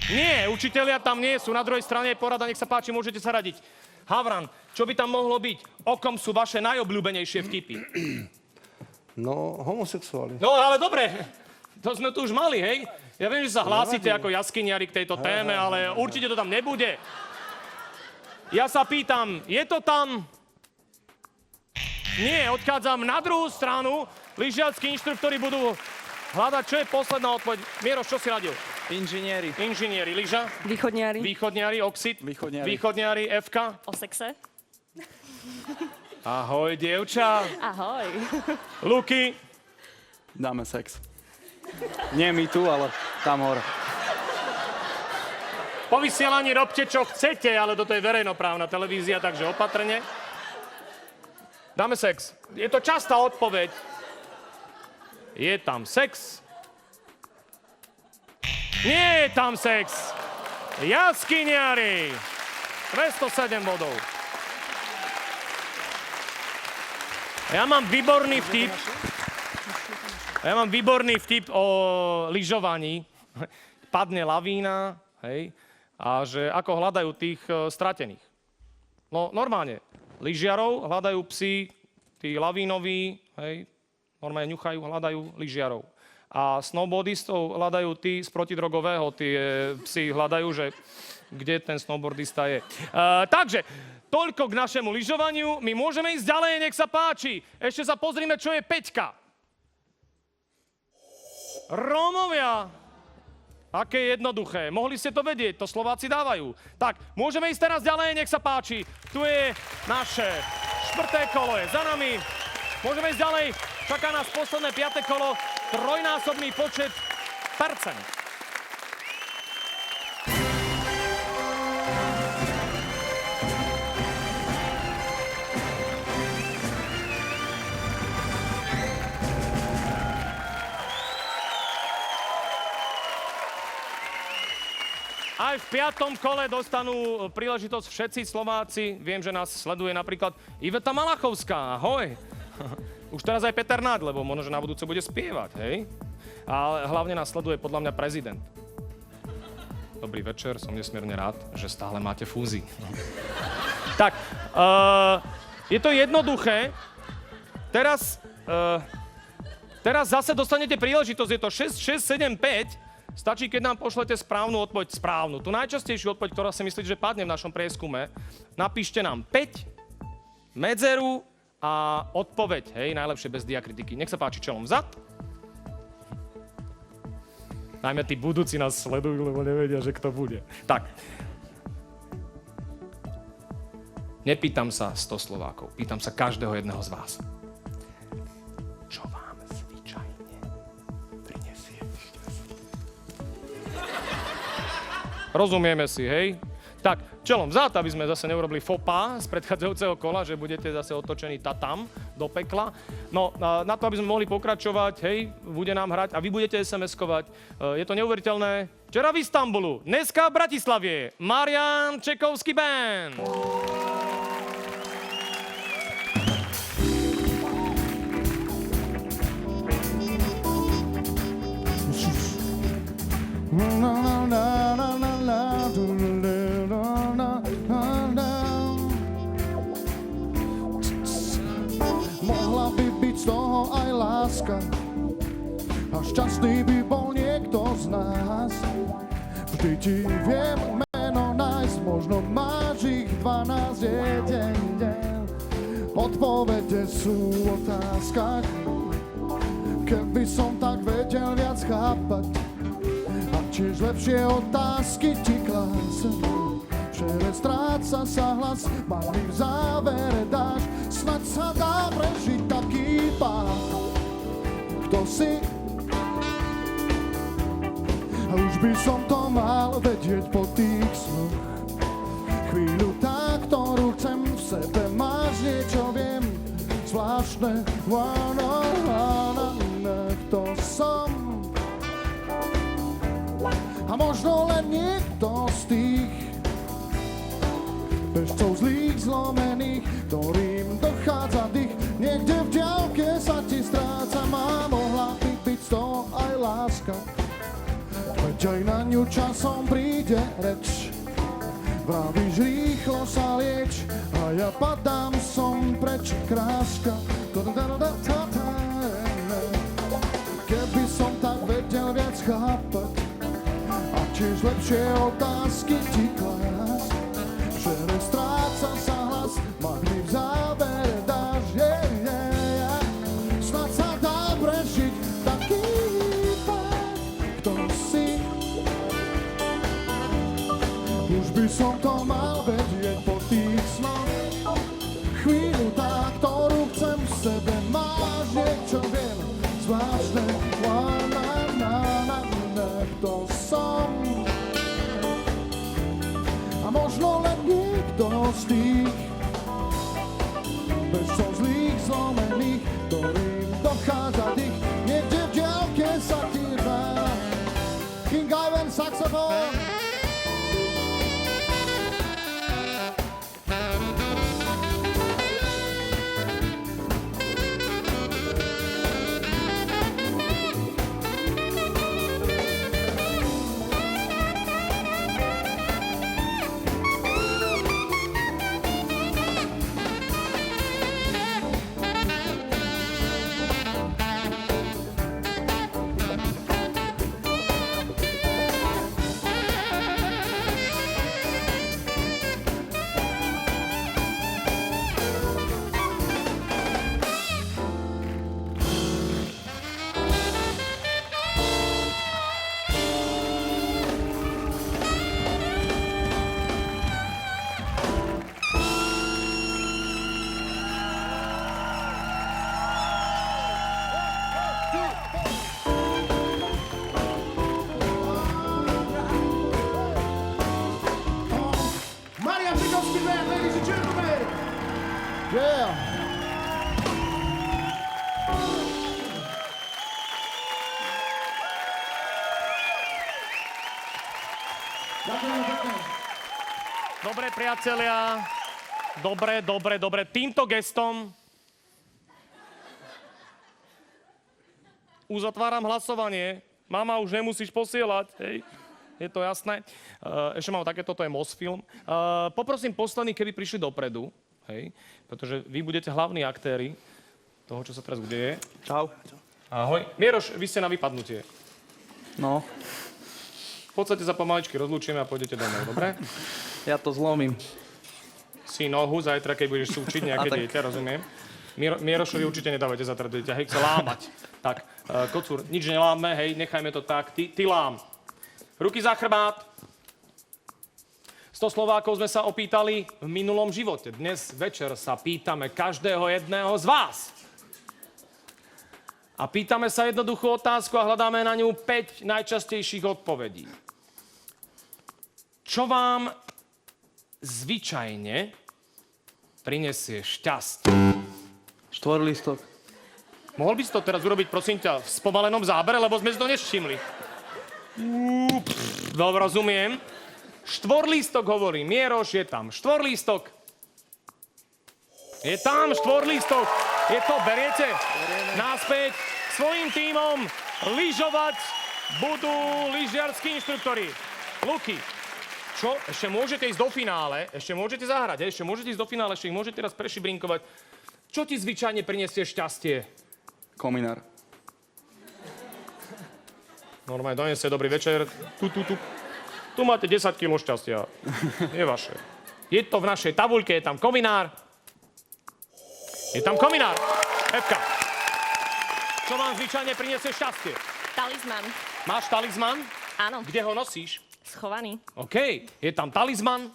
Nie, učitelia tam nie sú. Na druhej strane je porada, nech sa páči, môžete sa radiť. Havran, čo by tam mohlo byť? O kom sú vaše najobľúbenejšie vtipy? No, homosexuáli. No, ale dobre. To sme tu už mali, hej? Ja viem, že sa hlásite ako jaskyniari k tejto téme, ale určite to tam nebude. Ja sa pýtam, je to tam? Nie, odchádzam na druhú stranu. Lyžiackí inštruktori budú hľadať, čo je posledná odpoveď. Mieroš, čo si radil? Inžinieri. Inžinieri, Lyža? Východniari. Východniari, Oxid? Východniari. Východniari, Evka? O sexe. Ahoj, dievča. Ahoj. Luky? Dáme sex. Nie my tu, ale tam hore. Po vysielaní robte, čo chcete, ale toto je verejnoprávna televízia, takže opatrne. Dáme sex. Je to častá odpoveď. Je tam sex? Nie je tam sex. Jaskyniari. 207 bodov. Ja mám výborný vtip o lyžovaní. Padne lavína, hej, a že ako hľadajú tých stratených. No normálne, lyžiarov hľadajú psi, tí lavínoví, hej, normálne ňuchajú, hľadajú lyžiarov. A snowboardistov hľadajú tí z protidrogového, tie psi hľadajú, že kde ten snowboardista je. Takže, toľko k našemu lyžovaniu. My môžeme ísť ďalej, nech sa páči. Ešte sa pozrime, čo je Peťka. Rómovia. Aké jednoduché. Mohli ste to vedieť, to Slováci dávajú. Tak, môžeme ísť teraz ďalej, nech sa páči. Tu je naše 4. kolo, je za nami. Môžeme ísť ďalej. Čaká nás posledné 5. kolo. Trojnásobný počet percent. Aj v 5. kole dostanú príležitosť všetci Slováci. Viem, že nás sleduje napríklad Iveta Malachovská. Ahoj. Už teraz aj Peter Nad, lebo možno, že na budúce bude spievať, hej? Ale hlavne nás sleduje podľa mňa prezident. Dobrý večer, som nesmierne rád, že stále máte fúzy. Tak, je to jednoduché. Teraz zase dostanete príležitosť, je to 6, 7, 5. Stačí, keď nám pošlete správnu odpoveď, správnu. Tú najčastejšiu odpoveď, ktorá si myslíte, že padne v našom prieskume. Napíšte nám 5, medzeru a odpoveď. Hej, najlepšie bez diakritiky. Nech sa páči, čelom vzad. Najmä tí budúci nás sledujú, lebo nevedia, že kto bude. Tak. Nepýtam sa 100 Slovákov, pýtam sa každého jedného z vás. Čo vám zvyčajne prinesie? Rozumieme si, hej? Tak, čelom vzad, aby sme zase neurobili faux pas z predchádzajúceho kola, že budete zase otočení tam, do pekla. No, na to, aby sme mohli pokračovať, hej, bude nám hrať a vy budete SMS-kovať. Je to neuveriteľné. Včera v Istanbulu, dneska v Bratislavie, Marián Čekovský band. Mohla by byť z toho aj láska a šťastný by bol niekto z nás. Vždy ti viem meno nájsť, možno máš ich 12, jeden deň. Odpovede sú v otázkach, keby som tak vedel viac chápať. A tiež lepšie otázky ti klásem. Všere stráca sa hlas, malý v závere dáš. Snaď sa dá prežiť taký pád. Kto si? A už by som to mal vedieť po tých snoch. Chvíľu tá, ktorú chcem v sebe, máš niečo, viem, zvláštne. Kto som? A možno len niekto z tých bežcov zlých, zlomených, ktorým dochádza dých. Niekde v diaľke sa ti stráca, má mohla by byť z toho aj láska. Veď aj na ňu časom príde reč. Vravíš, rýchlo sa lieč a ja padám som preč, kráska. Keby som tak vedel viac chápať a tiež lepšie otázky ti klásť. Všere stráca sa hlas, mahli v závere dáš, Snad sa dá prežiť taký pád. Kto si? Už by som to mal vedieť po tých snoch. Chvíľu tá, ktorú chcem v sebe, máš niečo, viem, zvláštne. Kto som? tých bežcov zlých, zlomených, ktorým dochádza dých. Niekde v diaľke sa ti hrá King Ivan saxofón. Marian Žigovský band, ladies and gentlemen. Yeah. Dobre, priatelia. Dobre. Týmto gestom uzatváram hlasovanie. Mama, už nemusíš posielať, hej. Je to jasné. Ešte mám také, toto je Mosfilm. Poprosím poslední, keby prišli dopredu, hej, pretože vy budete hlavní aktéri toho, čo sa teraz udeje. Čau. Ahoj. Mieroš, vy ste na vypadnutie. No, V podstate sa pomaličky rozlúčime a pôjdete domov, dobre? ja to zlomím. Si nohu, zajtra, keď budeš súčiť nejaké dieťa, rozumiem. Mierošovi určite nedávajte zajtra dieťa, hej, chce lámať. Tak, Kocúr, nič neláme, hej, nechajme to tak, ty lám. Ruky za chrbát. 100 Slovákov sme sa opýtali v minulom živote. Dnes večer sa pýtame každého jedného z vás. A pýtame sa jednoduchú otázku a hľadáme na ňu 5 najčastejších odpovedí. Čo vám zvyčajne prinesie šťastie? Štvorlistok. Mohol by si to teraz urobiť, prosím ťa, v spomalenom zábere, lebo sme si to nevšimli. Dobre, rozumiem. Štvorlístok hovorí. Mieroš, je tam štvorlístok. Je tam štvorlístok. Je to, beriete? Náspäť svojím tímom lyžovať budú lyžiarskí inštruktori. Luky, čo? Ešte môžete ísť do finále, ešte môžete zahrať, ešte môžete ísť do finále, ešte ich môžete teraz prešibrinkovať. Čo ti zvyčajne prinesie šťastie? Kominár. Normálne donesie dobrý večer. Tu máte 10 kg šťastia. Je vaše. Je to v našej tabuľke, je tam kominár. Je tam kominár. Epka. Čo vám zvyčajne prinesie šťastie? Talizman. Máš talizman? Áno, Kde ho nosíš? schovaný. OK. Je tam talizman?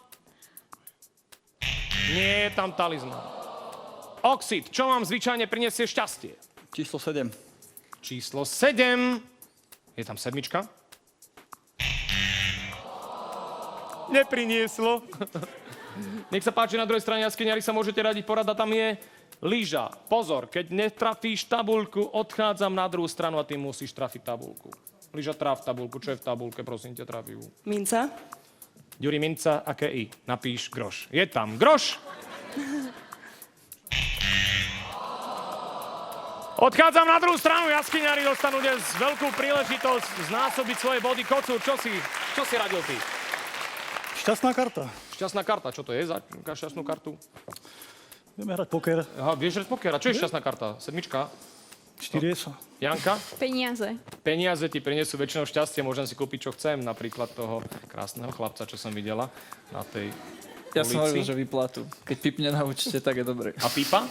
Nie je tam talizman. Oxid. Čo vám zvyčajne prinesie šťastie? Číslo 7. Číslo 7. Je tam sedmička? Neprinieslo. Nech sa páči, na druhej strane jaskyniari sa môžete radiť, porada tam je lyža. Pozor, keď netrafíš tabuľku, odchádzam na druhú stranu a ty musíš trafiť tabuľku. Lyža, traf tabuľku. Čo je v tabuľke, prosím ťa, trafi ju. Minca. Ďuri, minca, aké I? Napíš groš. Je tam groš. Odchádzam na druhú stranu. Jaskyňari dostanú dnes veľkú príležitosť znásobiť svoje body. Kocúr, čo si radil ty? Šťastná karta. Šťastná karta. Čo to je za šťastnú kartu? Budeme hrať poker. Aha, vieš hrať poker. A čo je šťastná karta? Sedmička? 4 Janka? Peniaze. Peniaze ti prinesú väčšinou šťastie. Môžem si kúpiť, čo chcem. Napríklad toho krásneho chlapca, čo som videla na tej Ja som ulici. hovoril, že vyplatu. Keď pipne na účte, tak je dobre. A pípa?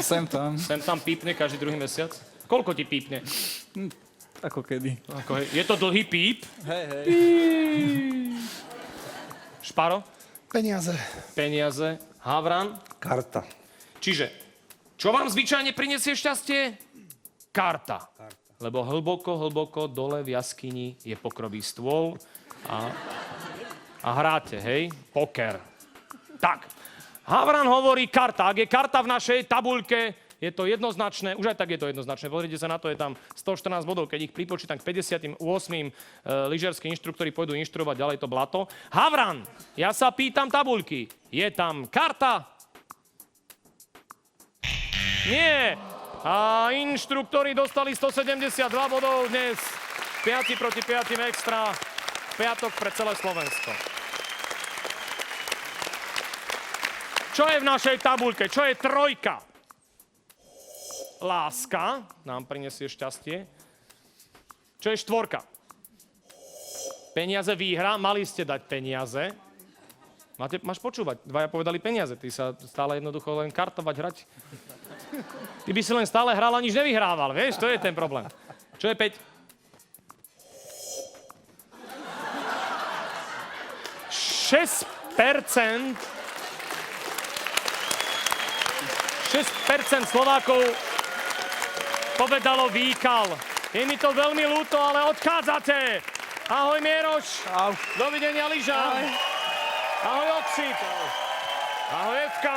Sem tam. Sem tam pípne každý druhý mesiac? Koľko ti pípne? Ako kedy. Je to dlhý píp? Hej. Šparo? Peniaze. Peniaze. Havran? Karta. Čiže, čo vám zvyčajne prinesie šťastie? Karta. Lebo hlboko dole v jaskyni je pokrový stôl a hráte, hej? Poker. Tak, Havran hovorí karta. Ak je karta v našej tabuľke, je to jednoznačné. Už aj tak je to jednoznačné. Pozrite sa na to, je tam 114 bodov. Keď ich pripočítam k 58. lyžiarskí inštruktori pôjdu inštruovať ďalej to blato. Havran, ja sa pýtam tabuľky. Je tam karta? Nie. A inštruktori dostali 172 bodov dnes. 5 proti 5 extra. Piatok pre celé Slovensko. Čo je v našej tabuľke? Čo je trojka? Láska nám prinesie šťastie. Čo je štvorka? Peniaze, výhra. Mali ste dať peniaze. Máš počúvať. Dvaja povedali peniaze. Ty sa stále jednoducho len kartovať, hrať. Ty by si len stále hral a nič nevyhrával. Vieš, to je ten problém. Čo je 5? 6% Slovákov povedalo výkal. Je mi to veľmi ľúto, ale odchádzate. Ahoj Mieroš. Ahoj. Dovidenia Liža. Ahoj Oxid. Ahoj Evka.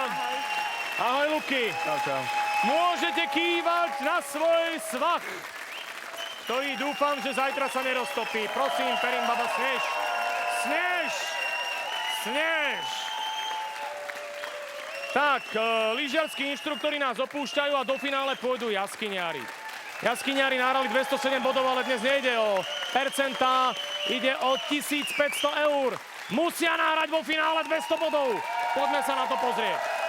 Ahoj Luky. Čau. Môžete kývať na svoj svach, ktorý dúfam, že zajtra sa neroztopí. Prosím, Perim baba, snež. Snež. Snež. Tak, lyžiarskí inštruktori nás opúšťajú a do finále pôjdu jaskyniari. Jaskyniari nahrali 207 bodov, ale dnes nejde o percentá, ide o 1500 eur. Musia nahrať vo finále 200 bodov. Poďme sa na to pozrieť.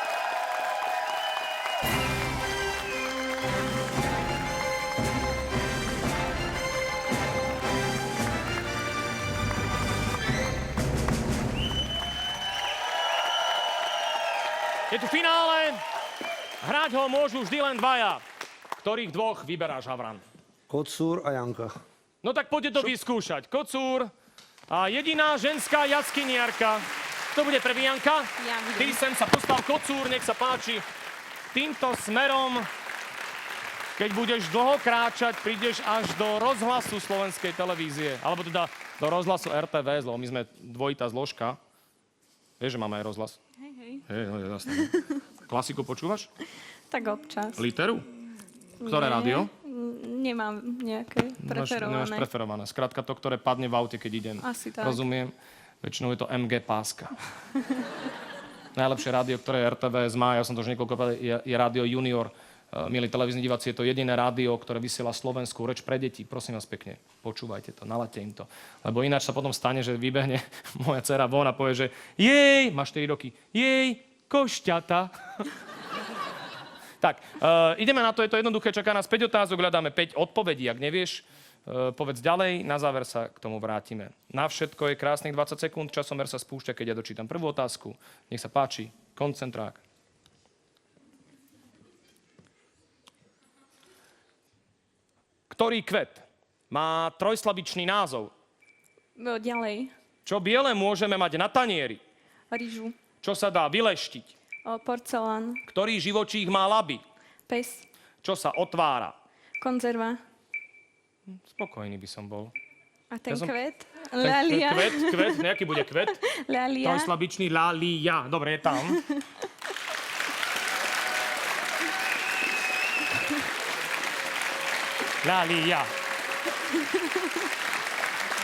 Je tu finále. Hrať ho môžu vždy len dvaja. Ktorých dvoch vyberáš, Havran? Kocúr a Janka. No tak poďte to vyskúšať. Kocúr a jediná ženská jaskyniarka. To bude prvý, Janka? Ja Ty sem sa postav, Kocúr, nech sa páči. Týmto smerom, keď budeš dlho kráčať, prídeš až do rozhlasu slovenskej televízie. Alebo teda do rozhlasu RTVS, lebo my sme dvojitá zložka. Vieš, že máme aj rozhlas? Hej, no je jasné. Klasiku počúvaš? Tak občas. Literu? Ktoré rádio? Nemám nejaké preferované. Nemáš preferované. Skrátka to, ktoré padne v aute, keď idem. Asi tak. Rozumiem. Väčšinou je to MG páska. Najlepšie rádio, ktoré RTVS má, ja som to už niekoľko povedal, je rádio Junior. Milí televízni diváci, je to jediné rádio, ktoré vysiela slovenskú reč pre deti. Prosím vás pekne, počúvajte to, nalaďte im to. Lebo ináč sa potom stane, že vybehne moja dcera von a povie, že jej, má 4 roky, jej, košťata. Tak, ideme na to, je to jednoduché, čaká nás 5 otázok, hľadáme 5 odpovedí. Ak nevieš, povedz ďalej, na záver sa k tomu vrátime. Na všetko je krásnych 20 sekúnd, časomer sa spúšťa, keď ja dočítam prvú otázku. Nech sa páči, koncentrák. Ktorý kvet má trojslabičný názov? Ďalej. Čo biele môžeme mať na tanieri? Rýžu. Čo sa dá vyleštiť? Porcelán. Ktorý živočích má laby? Pes. Čo sa otvára? Konzerva. Spokojný by som bol. A ten kvet? Ten Lalia. Kvet, nejaký bude kvet? Lalia. Trojslabičný lalia. Dobre, je tam. Lalia.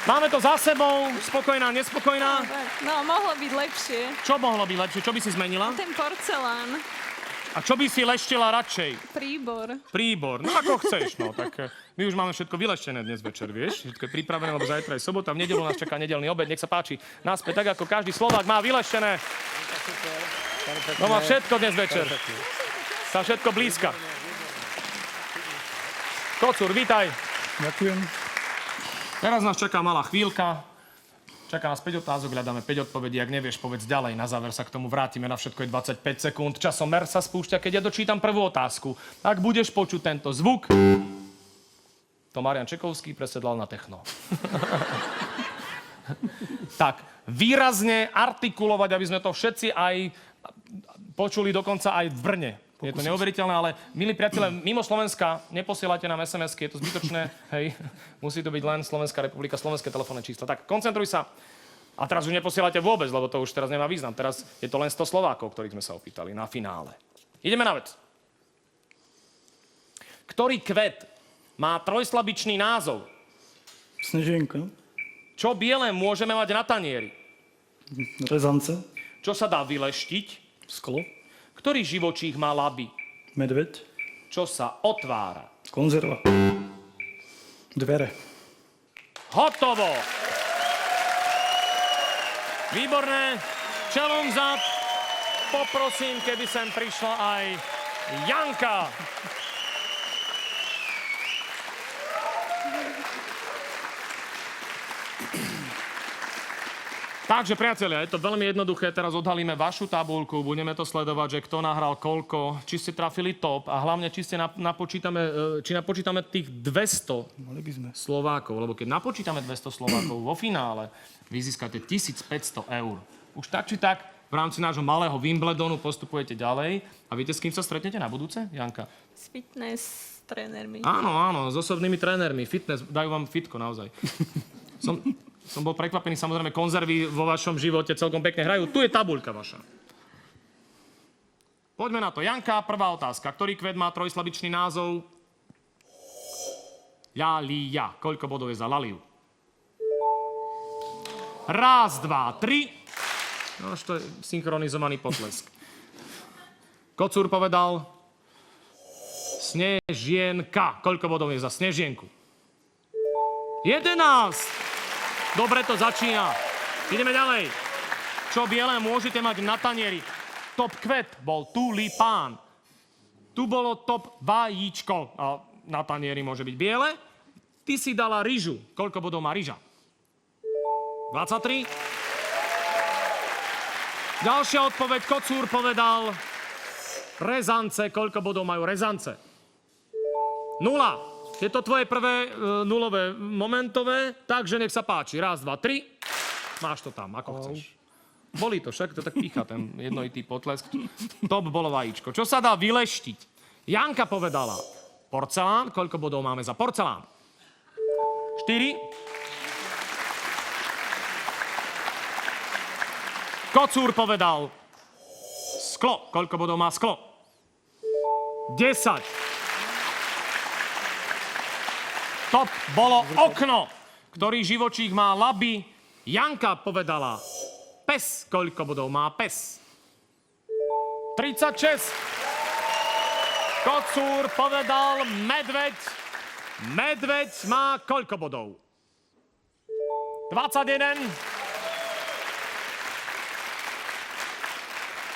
Máme to za sebou. Spokojná, nespokojná? No, mohlo byť lepšie. Čo mohlo byť lepšie? Čo by si zmenila? Ten porcelán. A čo by si leštila radšej? Príbor. Príbor. No ako chceš, no. Tak my už máme všetko vyleštené dnes večer, vieš? Všetko je pripravené, lebo zajtra je sobota. V nedeľu nás čaká nedeľný obed. Nech sa páči. Naspäť tak, ako každý Slovák má vyleštené. No má všetko dnes večer. Sa všetko blízka. Kocúr, vítaj. Ďakujem. Teraz nás čaká malá chvíľka. Čaká nás 5 otázok, hľadáme 5 odpovedí. Ak nevieš, povedz ďalej. Na záver sa k tomu vrátime. Na všetko je 25 sekúnd. Časomer sa spúšťa, keď ja dočítam prvú otázku. Ak budeš počuť tento zvuk, to Marian Čekovský presedlal na techno. Tak, výrazne artikulovať, aby sme to všetci aj počuli dokonca aj v Brne. Je to neuveriteľné, ale milí priatelia, mimo Slovenska neposielajte nám SMS-ky, je to zbytočné, hej. Musí to byť len Slovenská republika, slovenské telefónne číslo. Tak, koncentruj sa. A teraz už neposielate vôbec, lebo to už teraz nemá význam. Teraz je to len 100 Slovákov, ktorých sme sa opýtali na finále. Ideme na vec. Ktorý kvet má trojslabičný názov? Snežienka. Čo biele môžeme mať na tanieri? Rezance. Čo sa dá vyleštiť? Sklo. Ktorý živočích má laby? Medveď. Čo sa otvára? Konzerva. Dvere. Hotovo! Výborné. Čelom vzad. Poprosím, keby sem prišla aj Janka. Takže, priatelia, je to veľmi jednoduché. Teraz odhalíme vašu tabuľku, budeme to sledovať, že kto nahral koľko, či ste trafili top a hlavne, či napočítame tých 200 Mali by sme. Slovákov. Lebo keď napočítame 200 Slovákov vo finále, vy získate 1500 eur. Už tak či tak v rámci nášho malého Wimbledonu postupujete ďalej. A viete, s kým sa stretnete na budúce, Janka? S fitness trénermi. Áno, s osobnými trénermi. Fitness, dajú vám fitko naozaj. Som bol prekvapený, samozrejme, konzervy vo vašom živote celkom pekne hrajú. Tu je tabuľka vaša. Poďme na to. Janka, prvá otázka. Ktorý kvet má trojslabičný názov? Ľalia. Koľko bodov je za Laliu? Raz, dva, tri. No, už to je synchronizovaný potlesk. Kocúr povedal Snežienka. Koľko bodov je za Snežienku? 11. Dobre to začína. Ideme ďalej. Čo biele môžete mať na tanieri? Top kvet bol tulipán. Tu bolo top vajíčko. A na tanieri môže byť biele. Ty si dala ryžu. Koľko bodov má ryža? 23. Ďalšia odpoveď. Kocúr povedal rezance. Koľko bodov majú rezance? 0. Je to tvoje prvé nulové momentové, takže nech sa páči. Raz, dva, tri. Máš to tam, ako chceš. Bolí to však, to tak pícha ten jednoitý potlesk. Top bolo vajíčko. Čo sa dá vyleštiť? Janka povedala porcelán. Koľko bodov máme za porcelán? 4. Kocúr povedal sklo. Koľko bodov má sklo? 10. Top bolo okno. Ktorý živočích má laby? Janka povedala pes. Koľko bodov má pes? 36. Kocúr povedal medveď. Medveď má koľko bodov? 21.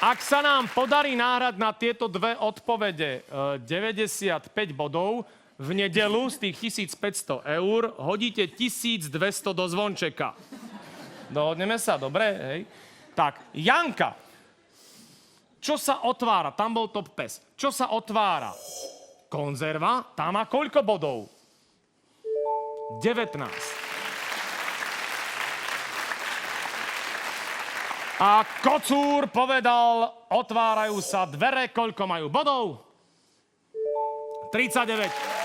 Ak sa nám podarí náhrať na tieto dve odpovede 95 bodov, v nedeľu z tých 1500 eur hodíte 1200 do zvončeka. Dohodneme sa, dobre? Hej. Tak, Janka. Čo sa otvára? Tam bol top pes. Čo sa otvára? Konzerva. Tam má koľko bodov? 19. A kocúr povedal, otvárajú sa dvere. Koľko majú bodov? 39.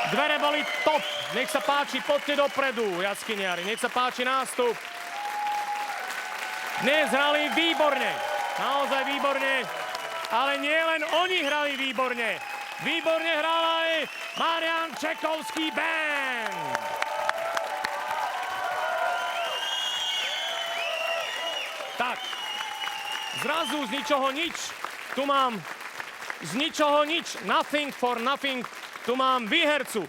Dvere boli top. Nech sa páči, poďte dopredu, jaskyniari. Nech sa páči nástup. Dnes hrali výborne. Naozaj výborne. Ale nie len oni hrali výborne. Výborne hral aj Marian Čekovský band. Tak. Zrazu z ničoho nič. Tu mám z ničoho nič. Nothing for nothing. Tu mám výhercu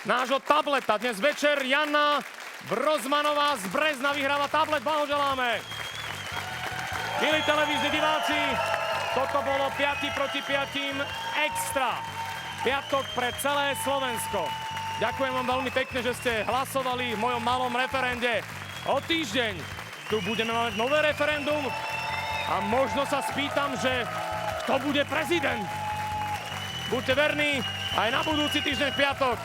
nášho tableta. Dnes večer Jana Brozmanová z Brezna vyhráva tablet. Blahoželáme. Milí televízni diváci, toto bolo 5 proti 5 extra. Piatok pre celé Slovensko. Ďakujem vám veľmi pekne, že ste hlasovali v mojom malom referende. O týždeň tu budeme mať nové referendum a možno sa spýtam, že kto bude prezident. Buďte verní aj na budúci týždeň v piatok.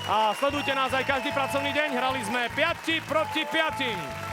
A sledujte nás aj každý pracovný deň. Hrali sme 5 proti 5.